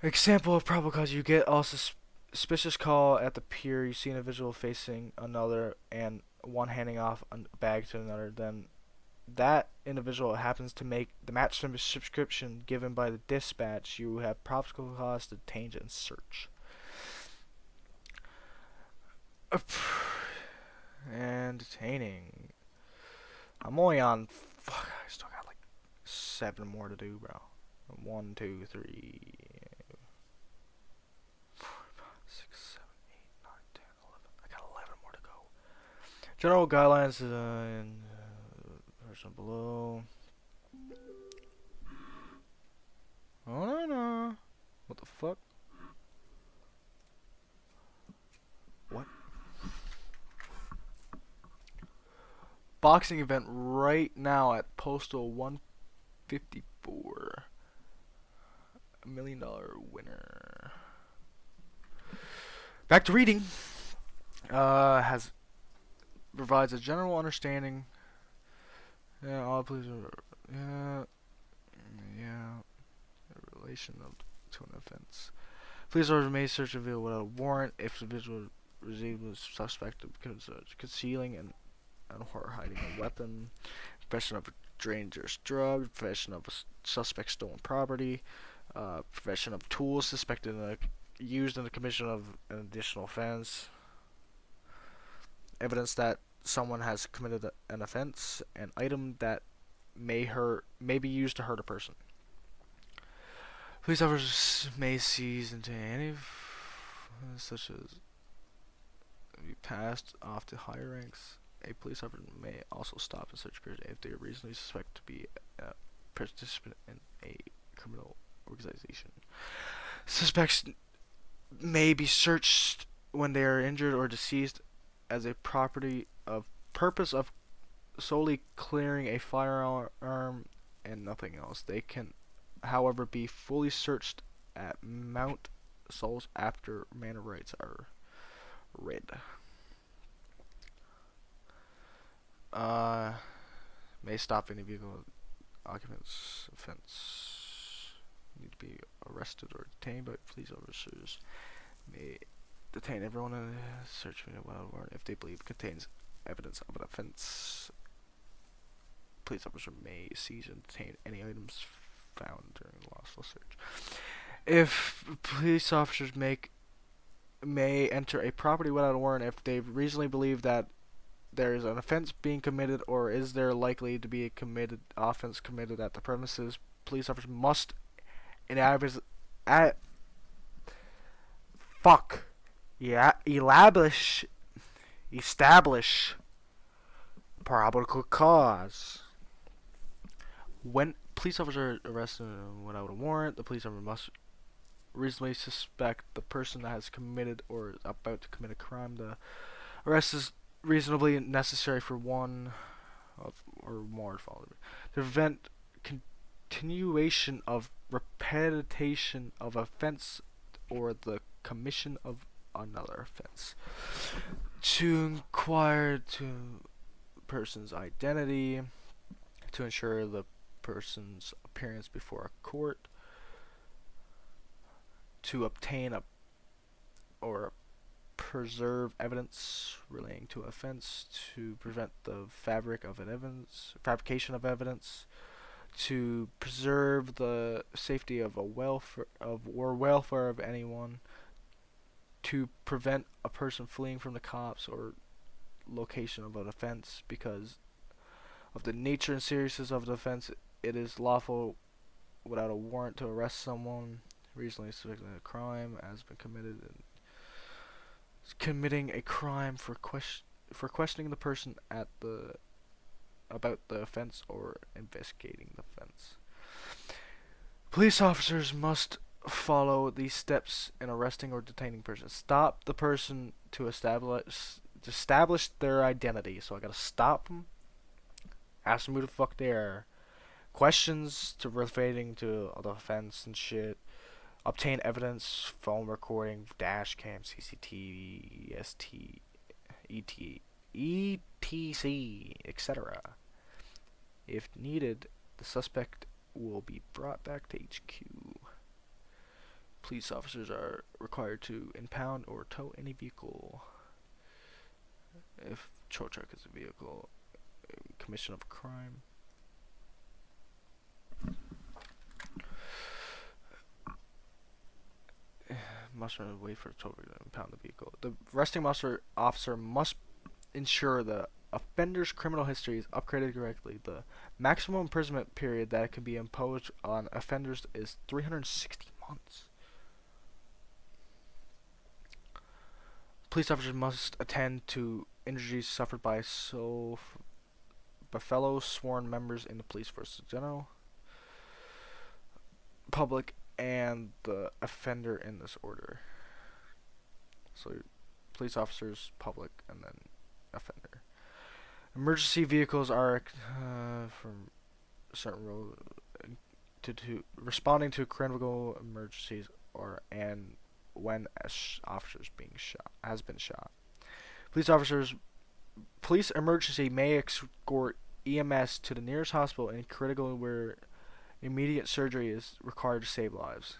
Example of probable cause: you get a suspicious call at the pier. You see an individual facing another and one handing off a bag to another. Then that individual happens to make the match subscription given by the dispatch. You have probable cause to detain and search. And detaining. I'm only on. Fuck, I still got like 7 more to do, bro. 1, 2, 3, 4, 5, 6, 7, 8, 9, 10, 11. I got 11 more to go. General guidelines in version below. Oh no! What the fuck? What? Boxing event right now at Postal 154. $1 million winner. Back to reading. Has provides a general understanding. Yeah, all police are. Yeah. In relation to an offense. Police officers may search a vehicle without a warrant if the visual received was suspect of concealing or hiding a weapon, possession of a dangerous drug, possession of a suspect stolen property, possession of tools suspected used in the commission of an additional offense, evidence that someone has committed an offense, an item that may be used to hurt a person. Police officers may seize and detain any such as be passed off to higher ranks. A police officer may also stop and search a person if they are reasonably suspect to be a participant in a criminal organization. Suspects may be searched when they are injured or deceased as a purpose of solely clearing a firearm and nothing else. They can, however, be fully searched at Mount Souls after manor rights are read. May stop any vehicle occupants offense. Need to be arrested or detained by police officers. May detain everyone in a search without a warrant if they believe it contains evidence of an offense. Police officer may seize and detain any items found during the lawful search. If police officers may enter a property without a warrant if they reasonably believe that there is an offense being committed or is there likely to be a offense committed at the premises, police officers must establish probable cause. When police officers are arrested without a warrant, the police officer must reasonably suspect the person that has committed or is about to commit a crime. The arrest is reasonably necessary for one or more to prevent continuation of repetition of offense or the commission of another offense. To inquire to person's identity, to ensure the person's appearance before a court, to obtain or preserve evidence relating to offense, to prevent the fabrication of evidence, to preserve the safety of welfare of anyone, to prevent a person fleeing from the cops or location of an offense because of the nature and seriousness of the offense. It is lawful without a warrant to arrest someone reasonably suspected a crime has been committed and committing a crime for questioning the person about the offense or investigating the offense. Police officers must follow these steps in arresting or detaining persons. Stop the person to establish their identity. So I gotta stop them, ask them who the fuck they are, questions to relating to the offense and shit, obtain evidence, phone recording, dash cam, CCTV, ETC, etc. If needed, the suspect will be brought back to HQ. Police officers are required to impound or tow any vehicle. If tow truck is a vehicle, commission of a crime. Must wait for the tow truck to impound the vehicle. The arresting officer must ensure the offender's criminal history is upgraded correctly. The maximum imprisonment period that can be imposed on offenders is 360 months. Police officers must attend to injuries suffered by fellow sworn members in the police force in general, public, and the offender in this order. So, police officers, public, and then offender. Emergency vehicles are from certain road to responding to critical emergencies and when officers has been shot. Police officers Police emergency may escort EMS to the nearest hospital in critical where immediate surgery is required to save lives.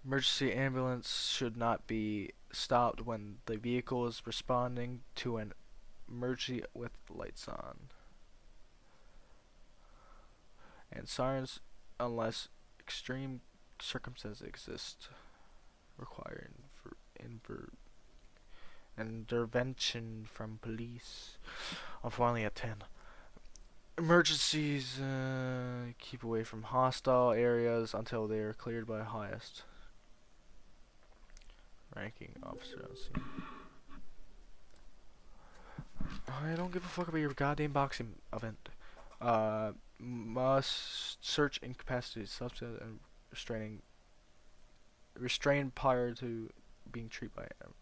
Emergency ambulance should not be stopped when the vehicle is responding to an emergency with lights on. And sirens unless extreme circumstances exist requiring intervention from police. Unfortunately at 10. Emergencies keep away from hostile areas until they are cleared by highest ranking officer on scene. I don't give a fuck about your goddamn boxing event. Must search incapacitated substance and restrain prior to being treated by them.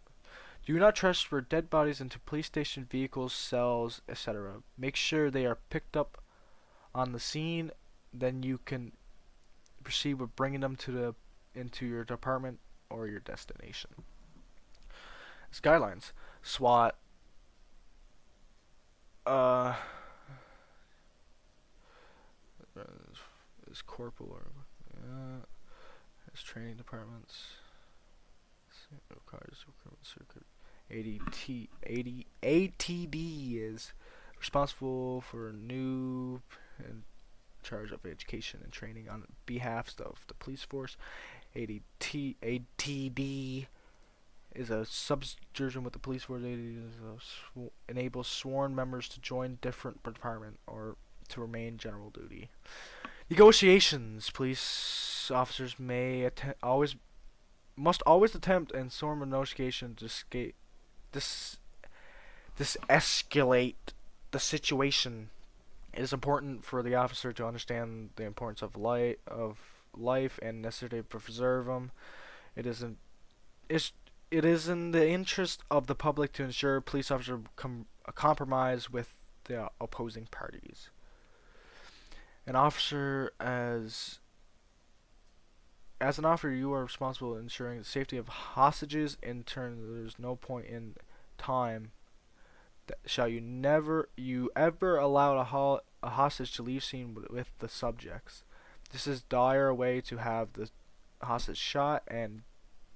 Do not transfer dead bodies into police station vehicles, cells, etc. Make sure they are picked up on the scene, then you can proceed with bringing them into your department or your destination. Guidelines. SWAT. Is corporal or has training departments. Requires recruitment circuit. ATD is responsible for new and charge of education and training on behalf of the police force. ATD is a subdivision with the police force. Enables sworn members to join different department or to remain general duty. Negotiations. Police officers must always attempt and sworn negotiation to escalate the situation. It is important for the officer to understand the importance of life and necessary to preserve them. It is in the interest of the public to ensure police officers compromise with the opposing parties. An officer as an officer, you are responsible for ensuring the safety of hostages. In turn, there is no point in time that shall you ever allow a hostage to leave scene with the subjects. This is dire way to have the hostage shot and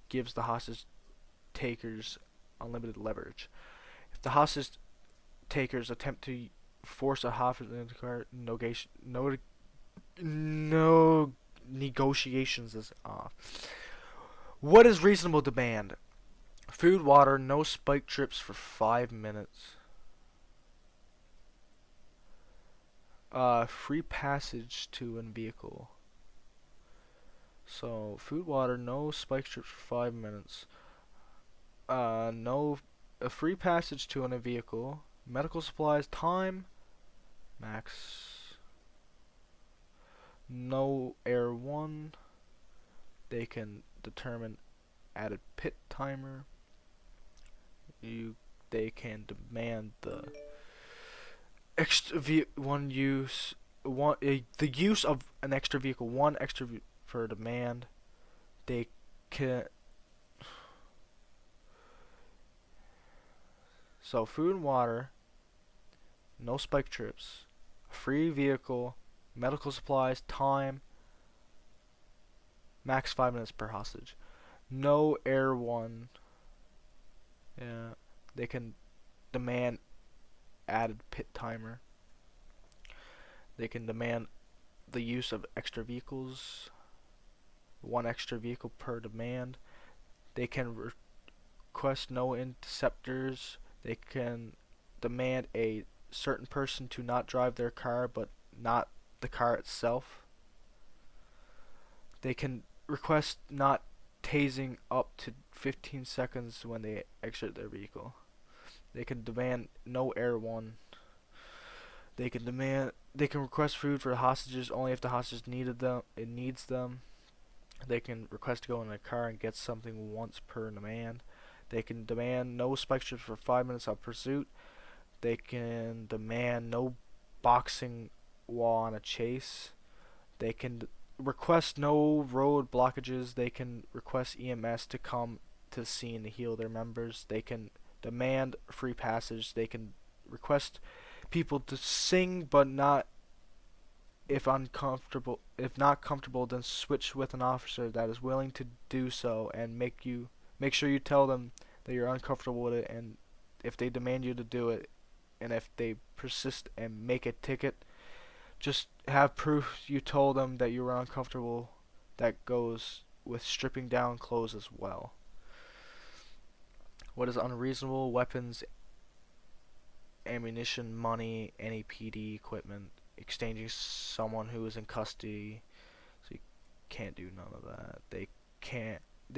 gives the hostage takers unlimited leverage. If the hostage takers attempt to force a hostage into car, negotiations is off. What is reasonable demand? Food, water, no spike trips for 5 minutes. Free passage to a vehicle. So food, water, no spike trips for 5 minutes. No, a free passage to a vehicle. Medical supplies, time, max. No air 1. They can determine added pit timer. They can demand the extra the use of an extra vehicle. One extra for demand. They can. So food and water, no spike trips, free vehicle, medical supplies, time, max 5 minutes per hostage. No air 1. Yeah, they can demand added pit timer. They can demand the use of extra vehicles. One extra vehicle per demand. They can request no interceptors. They can demand a certain person to not drive their car, but not the car itself. They can request not tasing up to 15 seconds when they exit their vehicle. They can demand no air 1. They can request food for the hostages only if the hostage needs them. They can request to go in a car and get something once per demand. They can demand no spike strips for 5 minutes of pursuit. They can demand no boxing while on a chase. They can request no road blockages. They can request EMS to come to the scene to heal their members. They can demand free passage. They can request people to sing, but not if uncomfortable. If not comfortable, then switch with an officer that is willing to do so, and make sure you tell them that you're uncomfortable with it, and if they demand you to do it, and if they persist and make a ticket, just have proof you told them that you were uncomfortable. That goes with stripping down clothes as well. What is unreasonable? Weapons, ammunition, money, any PD equipment, exchanging someone who is in custody. So you can't do none of that. They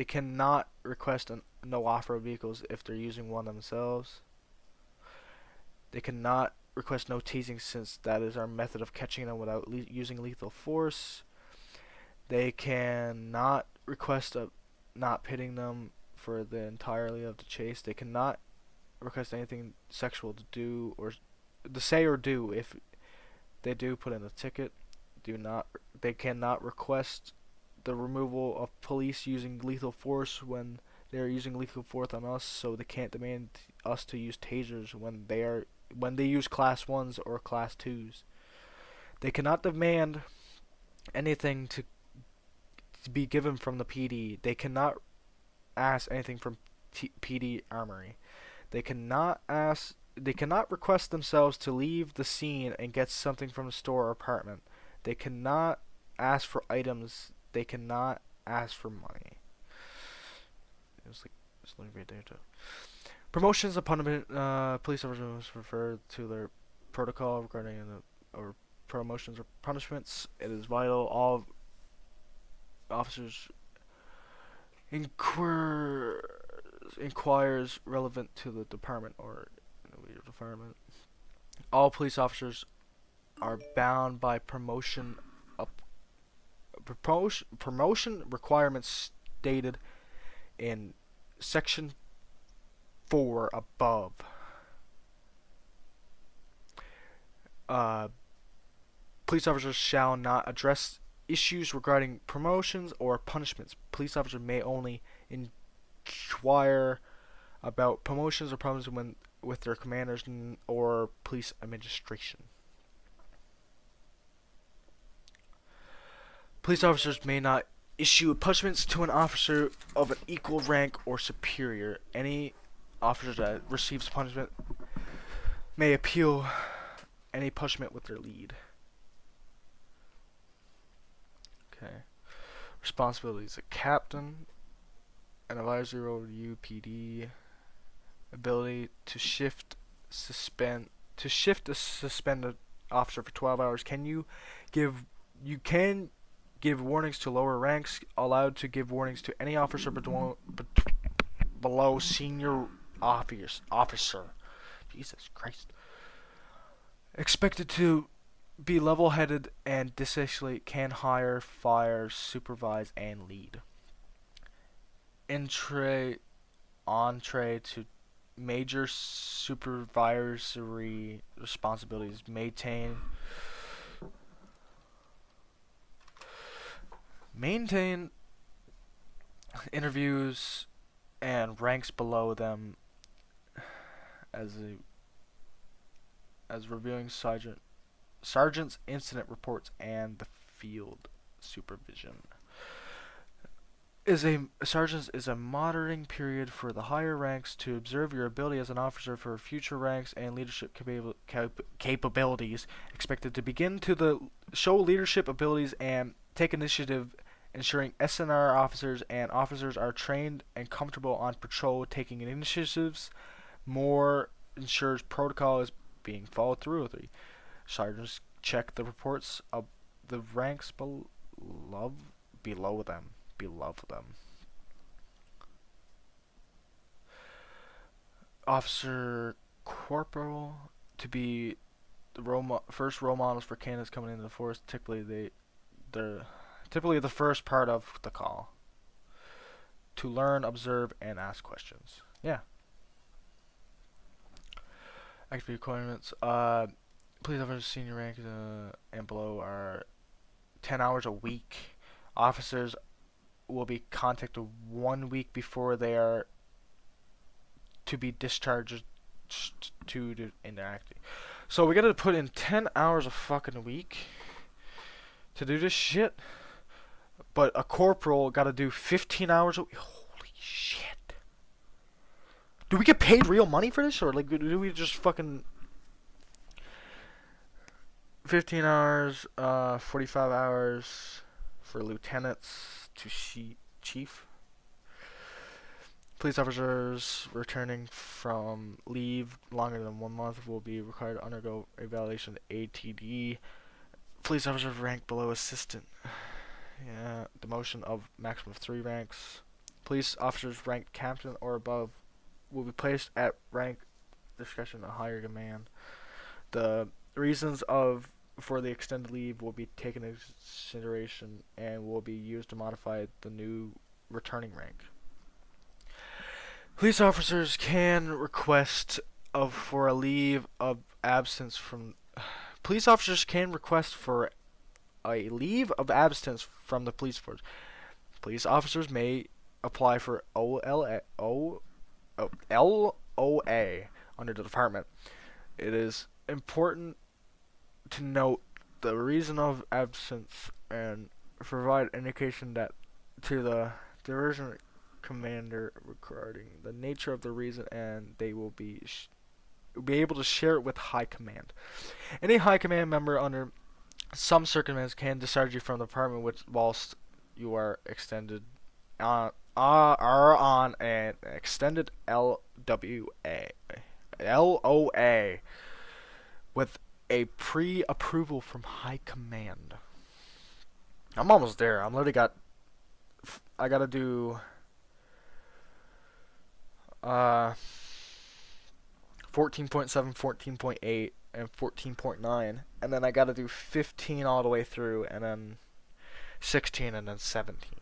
cannot request no off-road vehicles if they're using one themselves. They cannot request no teasing, since that is our method of catching them without using lethal force. They cannot request not pitting them for the entirety of the chase. They cannot request anything sexual to do or to say or do. If they do, put in a ticket. They cannot request the removal of police using lethal force when they are using lethal force on us. So they can't demand us to use tasers when they use class 1s or class 2s. They cannot demand anything to be given from the PD. They cannot ask anything from PD Armory. They cannot request themselves to leave the scene and get something from the store or apartment. They cannot ask for items. They cannot ask for money. It's right there too. Promotions upon police officers refer to their protocol regarding or promotions or punishments. It is vital all officers inquires relevant to the department or department. All police officers are bound by promotion requirements stated in section 4 above. Police officers shall not address issues regarding promotions or punishments. Police officers may only inquire about promotions or problems with their commanders or police administration. Police officers may not issue punishments to an officer of an equal rank or superior. Any officer that receives punishment may appeal any punishment with their lead. Okay. Responsibilities: a captain, an advisory over UPD, ability to shift a suspended officer for 12 hours. You can give warnings to lower ranks, allowed to give warnings to any officer below senior officer. Jesus Christ. Expected to be level-headed and de-escalate, can hire, fire, supervise, and lead. Entree to major supervisory responsibilities. Maintain interviews and ranks below them as reviewing sergeant's incident reports and the field supervision. Sergeant is a monitoring period for the higher ranks to observe your ability as an officer for future ranks and leadership capabilities. Expected to begin to show leadership abilities and take initiative, ensuring SNR officers are trained and comfortable on patrol, taking initiatives. More ensures protocol is being followed through with. Sergeants check the reports of the ranks below them. Officer Corporal to be the first role models for candidates coming into the force. Typically the first part of the call. To learn, observe, and ask questions. Yeah. Active requirements. Police officers senior rank and below are 10 hours a week. Officers will be contacted 1 week before they are to be discharged to inactive. So we gotta put in 10 hours a fucking week to do this shit. But a corporal gotta do 15 hours a week. Holy shit. Do we get paid real money for this? Or like do we just fucking 15 hours, 45 hours for lieutenants to chief? Police officers returning from leave longer than 1 month will be required to undergo evaluation ATD. Police officers ranked below assistant. Yeah, demotion of maximum of 3 ranks. Police officers ranked captain or above will be placed at rank discretion of higher command. The reasons for the extended leave will be taken into consideration and will be used to modify the new returning rank. Police officers can request for a leave of absence from. Police officers can request for a leave of absence from the police force. Police officers may apply for LOA under the department. It is important to note the reason of absence and provide indication that to the division commander regarding the nature of the reason, and they will be able to share it with high command. Any high command member under some circumstances can discharge you from the department whilst you are are on an extended LOA with a pre-approval from high command. I'm almost there. I gotta do 14.7, 14.8, and 14.9, and then I gotta do 15 all the way through, and then 16, and then 17.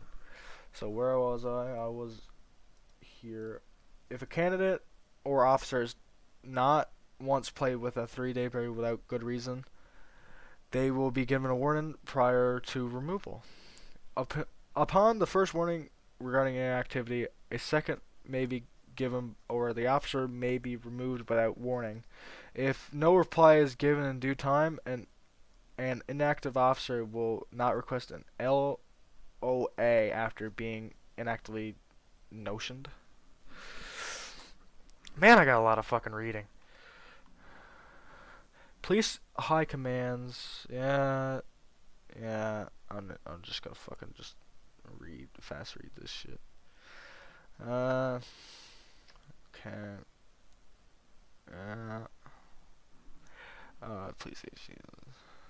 So where was I? I was here. If a candidate or officer is not once played with a 3-day period without good reason, they will be given a warning prior to removal. Upon the first warning regarding inactivity, a second may be given, or the officer may be removed without warning. If no reply is given in due time, an inactive officer will not request an LOA after being inactively notioned. Man, I got a lot of fucking reading. Police high commands, yeah. I'm just gonna fucking just fast read this shit. Okay. Please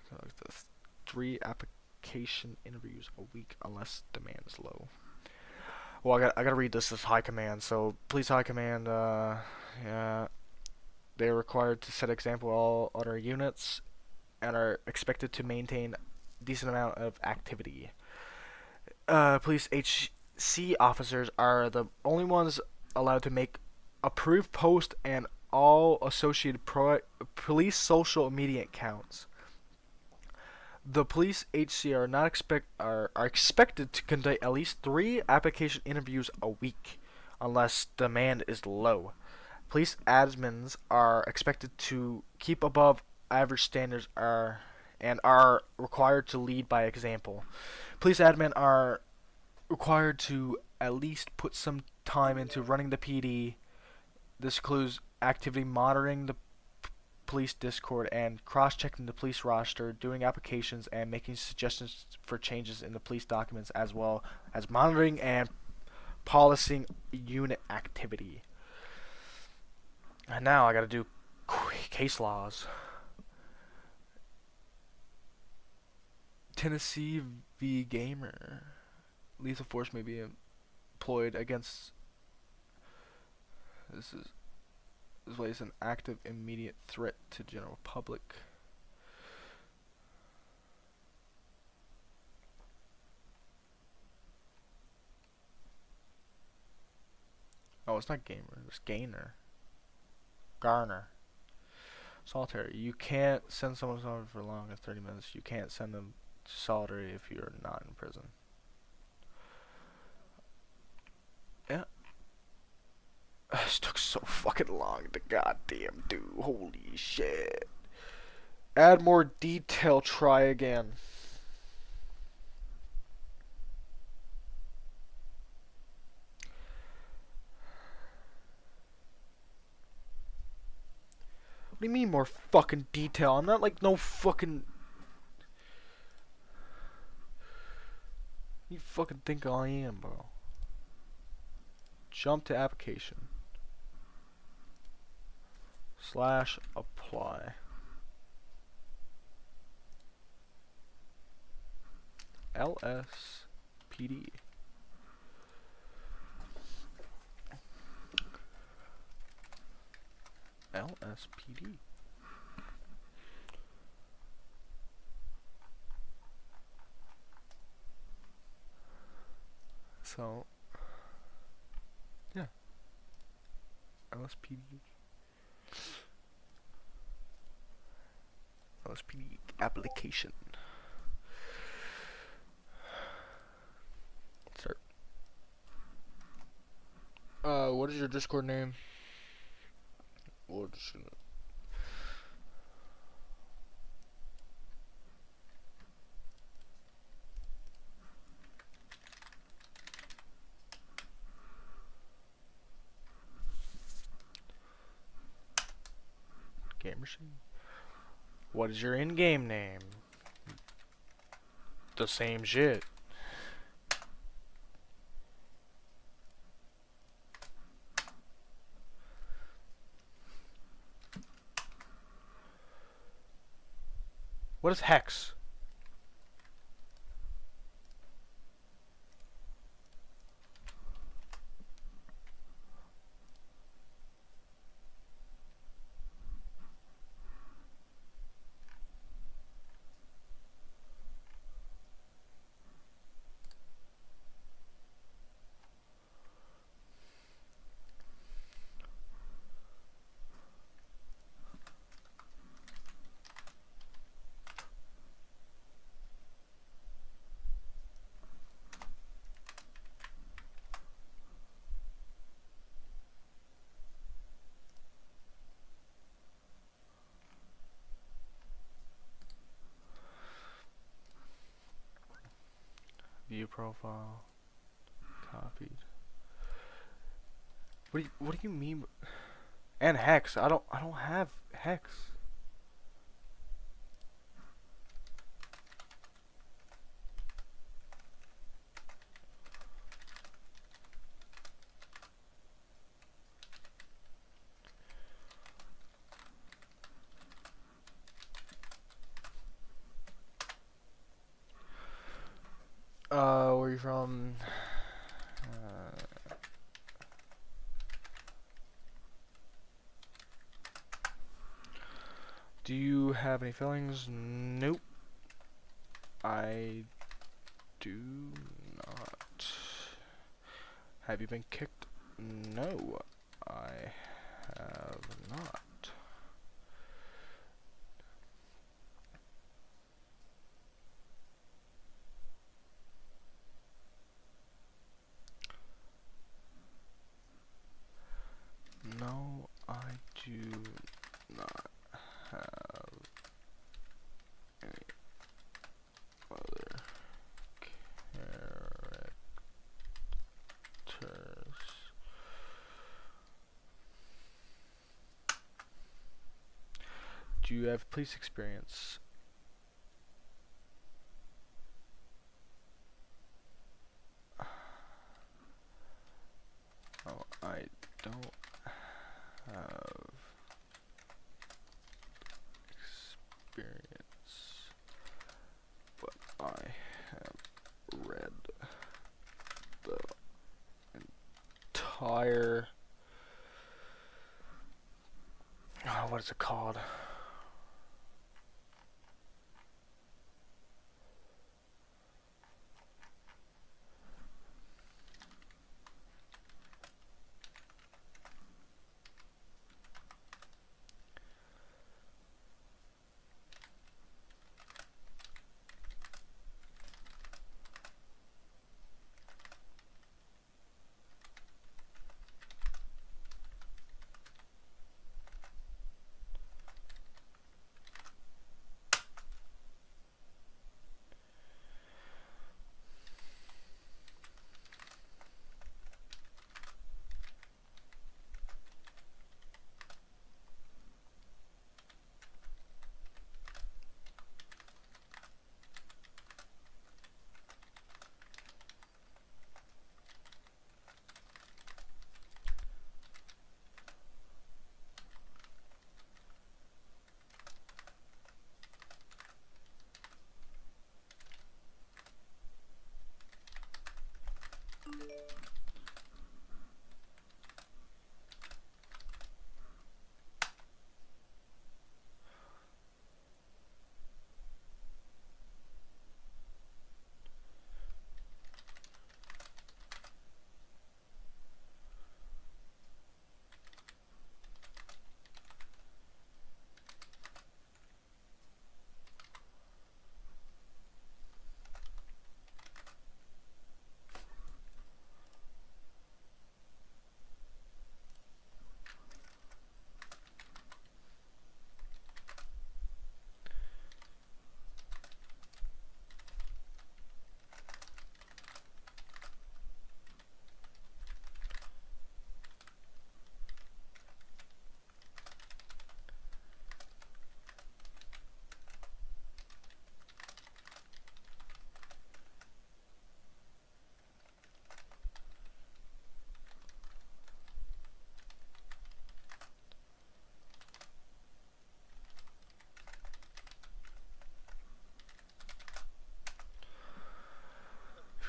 conduct the 3 application interviews a week unless demand is low. Well, I gotta read this as high command. So, police high command, yeah, they are required to set example to all other units and are expected to maintain decent amount of activity. Police HC officers are the only ones allowed to make approved post and all associated police social media accounts. The police HC are expected to conduct at least 3 application interviews a week, unless demand is low. Police admins are expected to keep above average standards and are required to lead by example. Police admin are required to at least put some time into running the PD. This includes activity monitoring the police Discord and cross-checking the police roster, doing applications, and making suggestions for changes in the police documents, as well as monitoring and policing unit activity. And now I gotta do case laws. Tennessee v. Gamer. Lethal force may be employed against. This is an active immediate threat to general public. Oh, it's not gamer, it's gainer. Garner. Solitary. You can't send someone to solitary for long as 30 minutes. You can't send them to solitary if you're not in prison. Yeah. This took so so fucking long to goddamn do. Holy shit. Add more detail, try again. What do you mean more fucking detail? I'm not like no fucking... You fucking think I am, bro. Jump to application. / apply. LSPD. LSPD. So, yeah. LSPD. LSPD application. Start. What is your Discord name? Or just gonna... Game machine. What is your in-game name? The same shit. What is hex? View profile. Copied. What do you mean? And hex. I don't have hex. Where are you from? Do you have any feelings? Nope. I do not. Have you been kicked? No, I have not. No, I do not have any other characters. Do you have police experience? Oh, I don't have experience, but I have read the entire what is it called?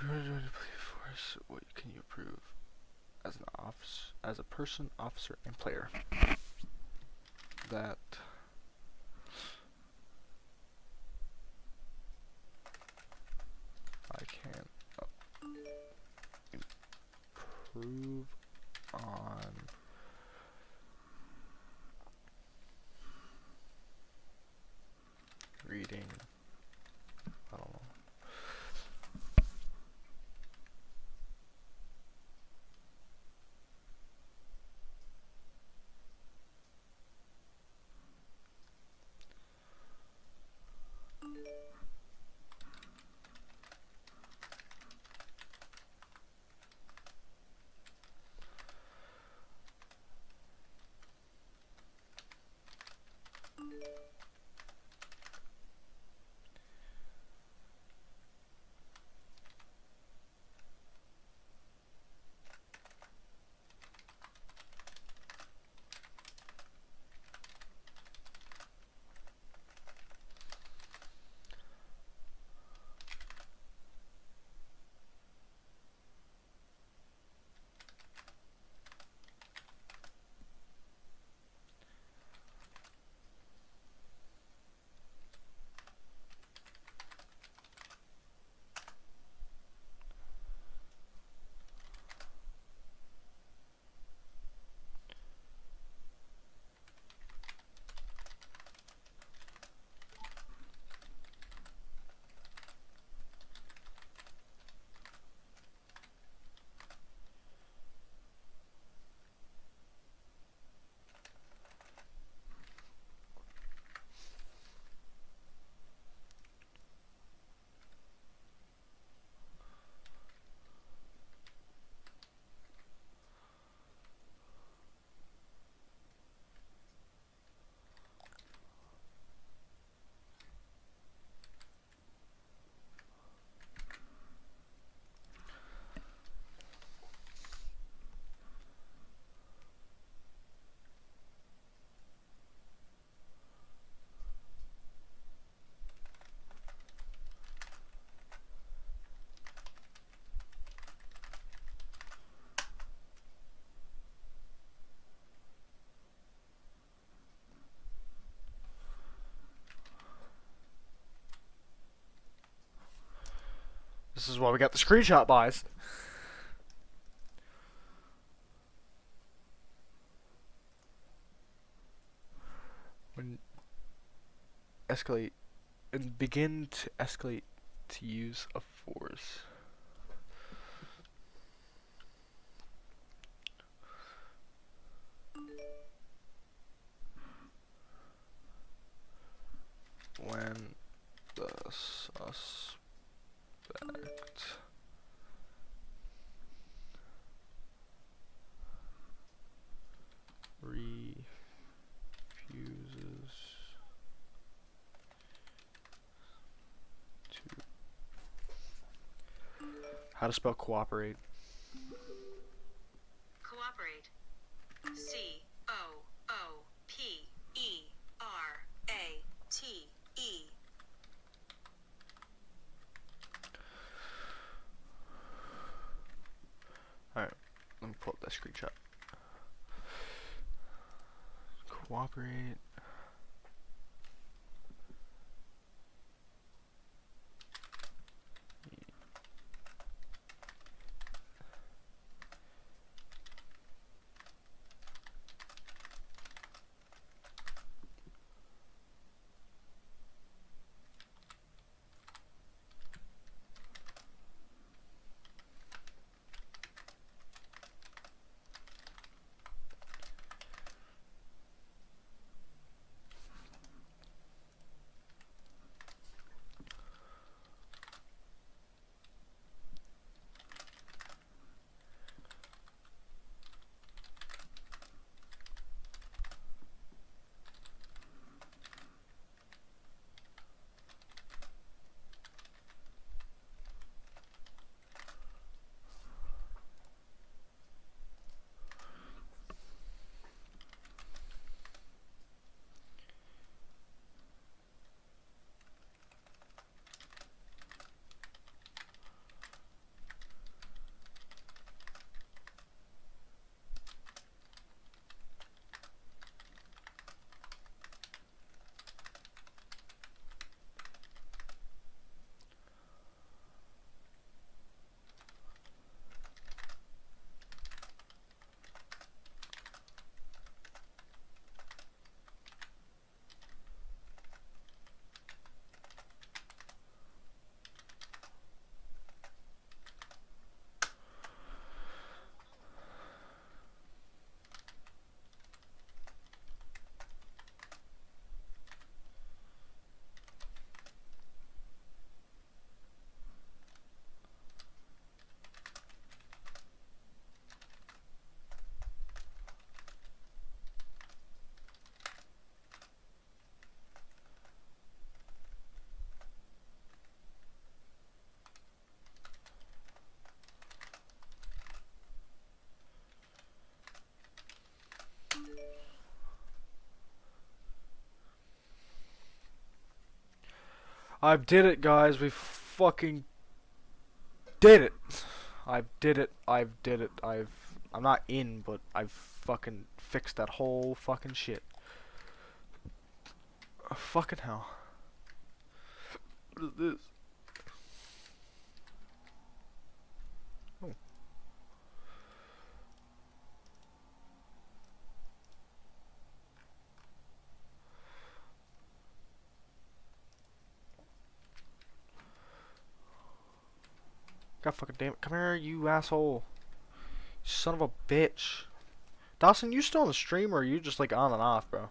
Force. What can you approve as an officer, as a person, officer, and player? That I can improve on reading. I don't know. This is why we got the screenshot buys. When escalate and begin to escalate to use of force. When the suspect refuses to. How to spell cooperate? Cooperate. C-O-O-P-E-R-A-T-E. Alright, let me pull up that screenshot. Cooperate. I did it, guys. We fucking did it. I did it. I've did it. I'm not in, but I've fucking fixed that whole fucking shit. Fucking hell. What is this? Oh. God fucking damn it. Come here, you asshole. Son of a bitch. Dawson, you still on the stream or are you just like on and off, bro?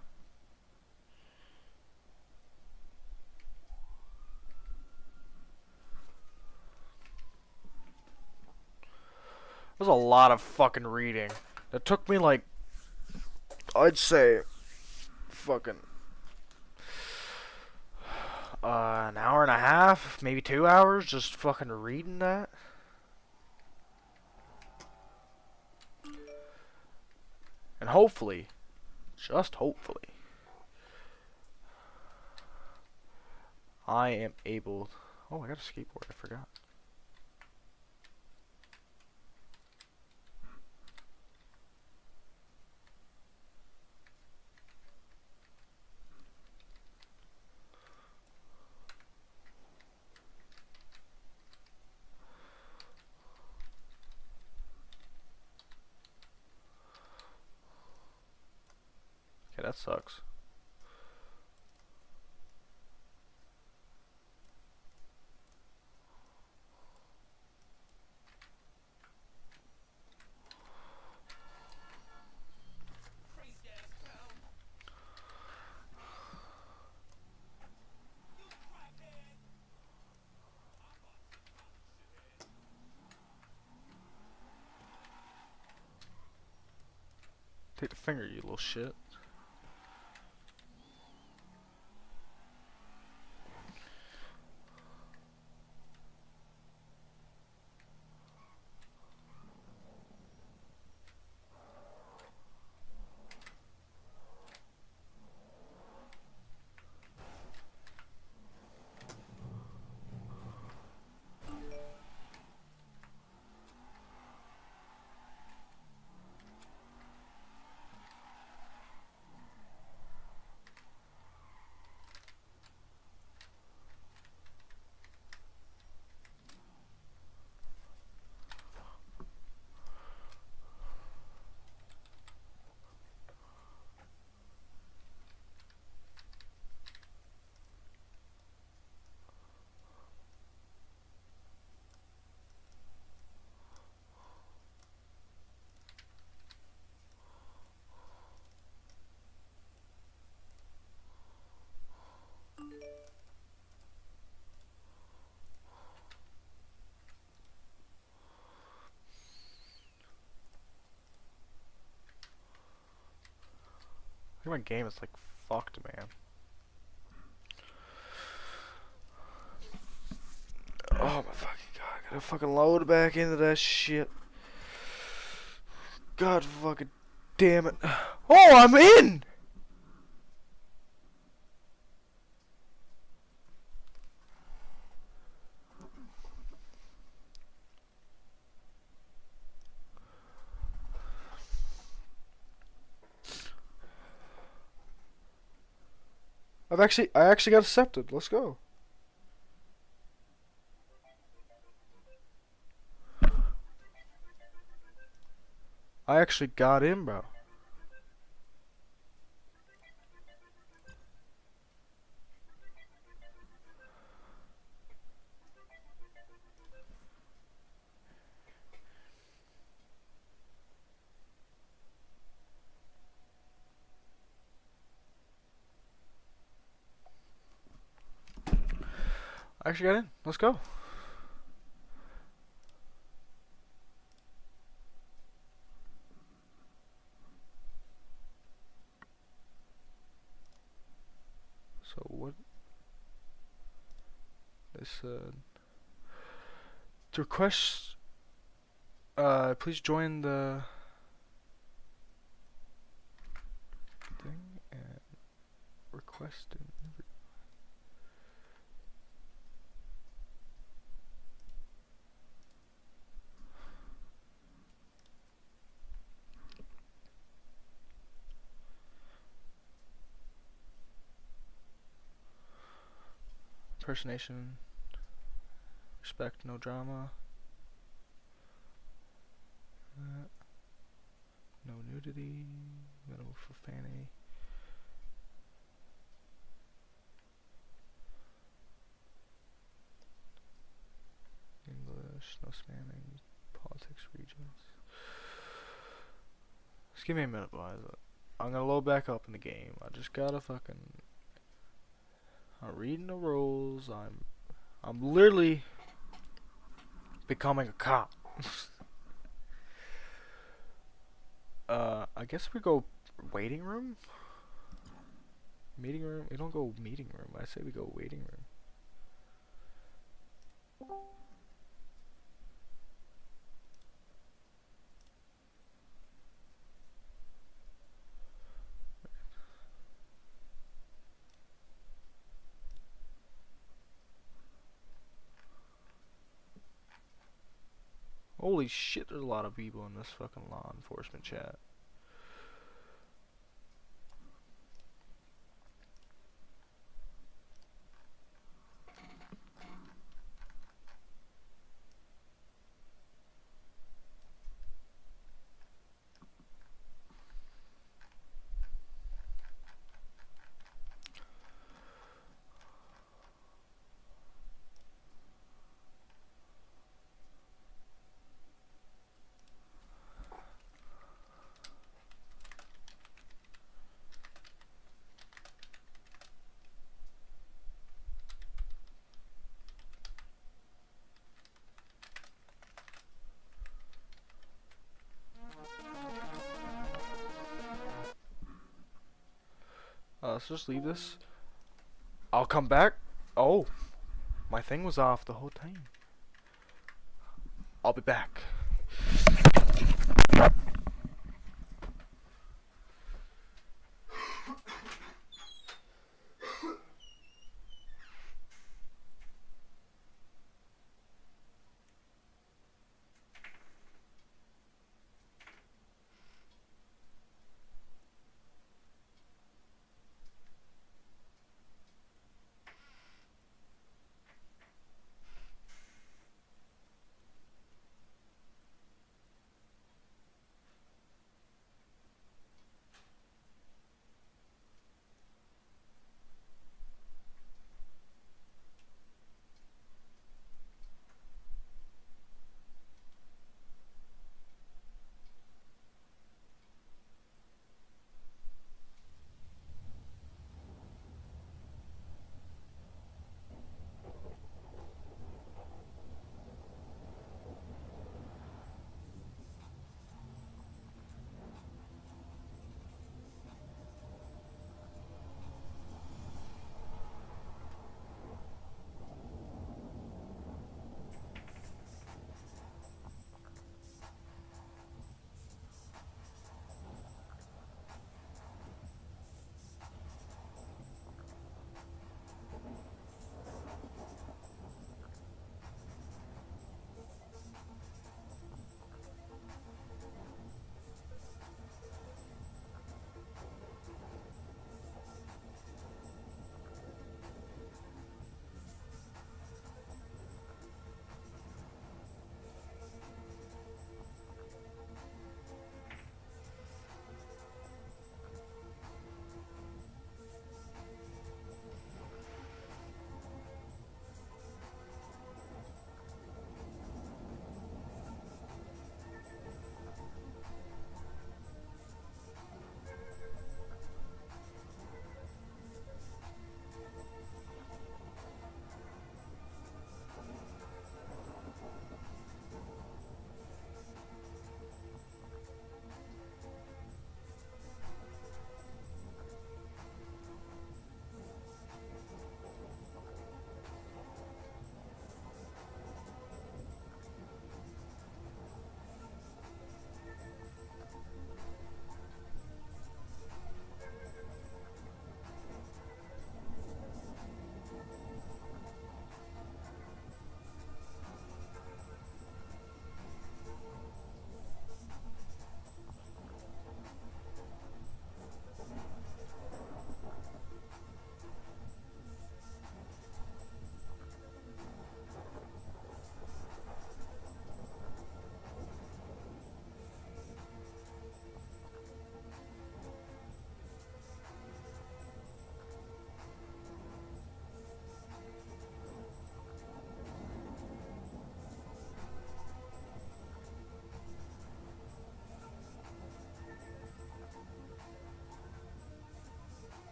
There's a lot of fucking reading. It took me like, I'd say, fucking an hour and a half, maybe 2 hours, just fucking reading that. And hopefully, just hopefully, I am able. Oh, I got a skateboard. I forgot. Okay, that sucks. Take the finger, you little shit. I think my game is like fucked, man. Oh my fucking god, I gotta fucking load back into that shit. God fucking damn it. Oh, I'm in! I actually got accepted. Let's go. I actually got in, bro. I actually got in. Let's go. So what? They said to request. Please join the thing and request an Impersonation. Respect, no drama. No nudity. No profanity. English, no spamming. Politics, regions. Just give me a minute, boys. I'm gonna load back up in the game. I just gotta fucking. I'm reading the rules. I'm literally becoming a cop. I guess we go waiting room? Meeting room? We don't go meeting room. I say we go waiting room. Holy shit, there's a lot of people in this fucking law enforcement chat. Let's just leave this. I'll come back. Oh, my thing was off the whole time. I'll be back.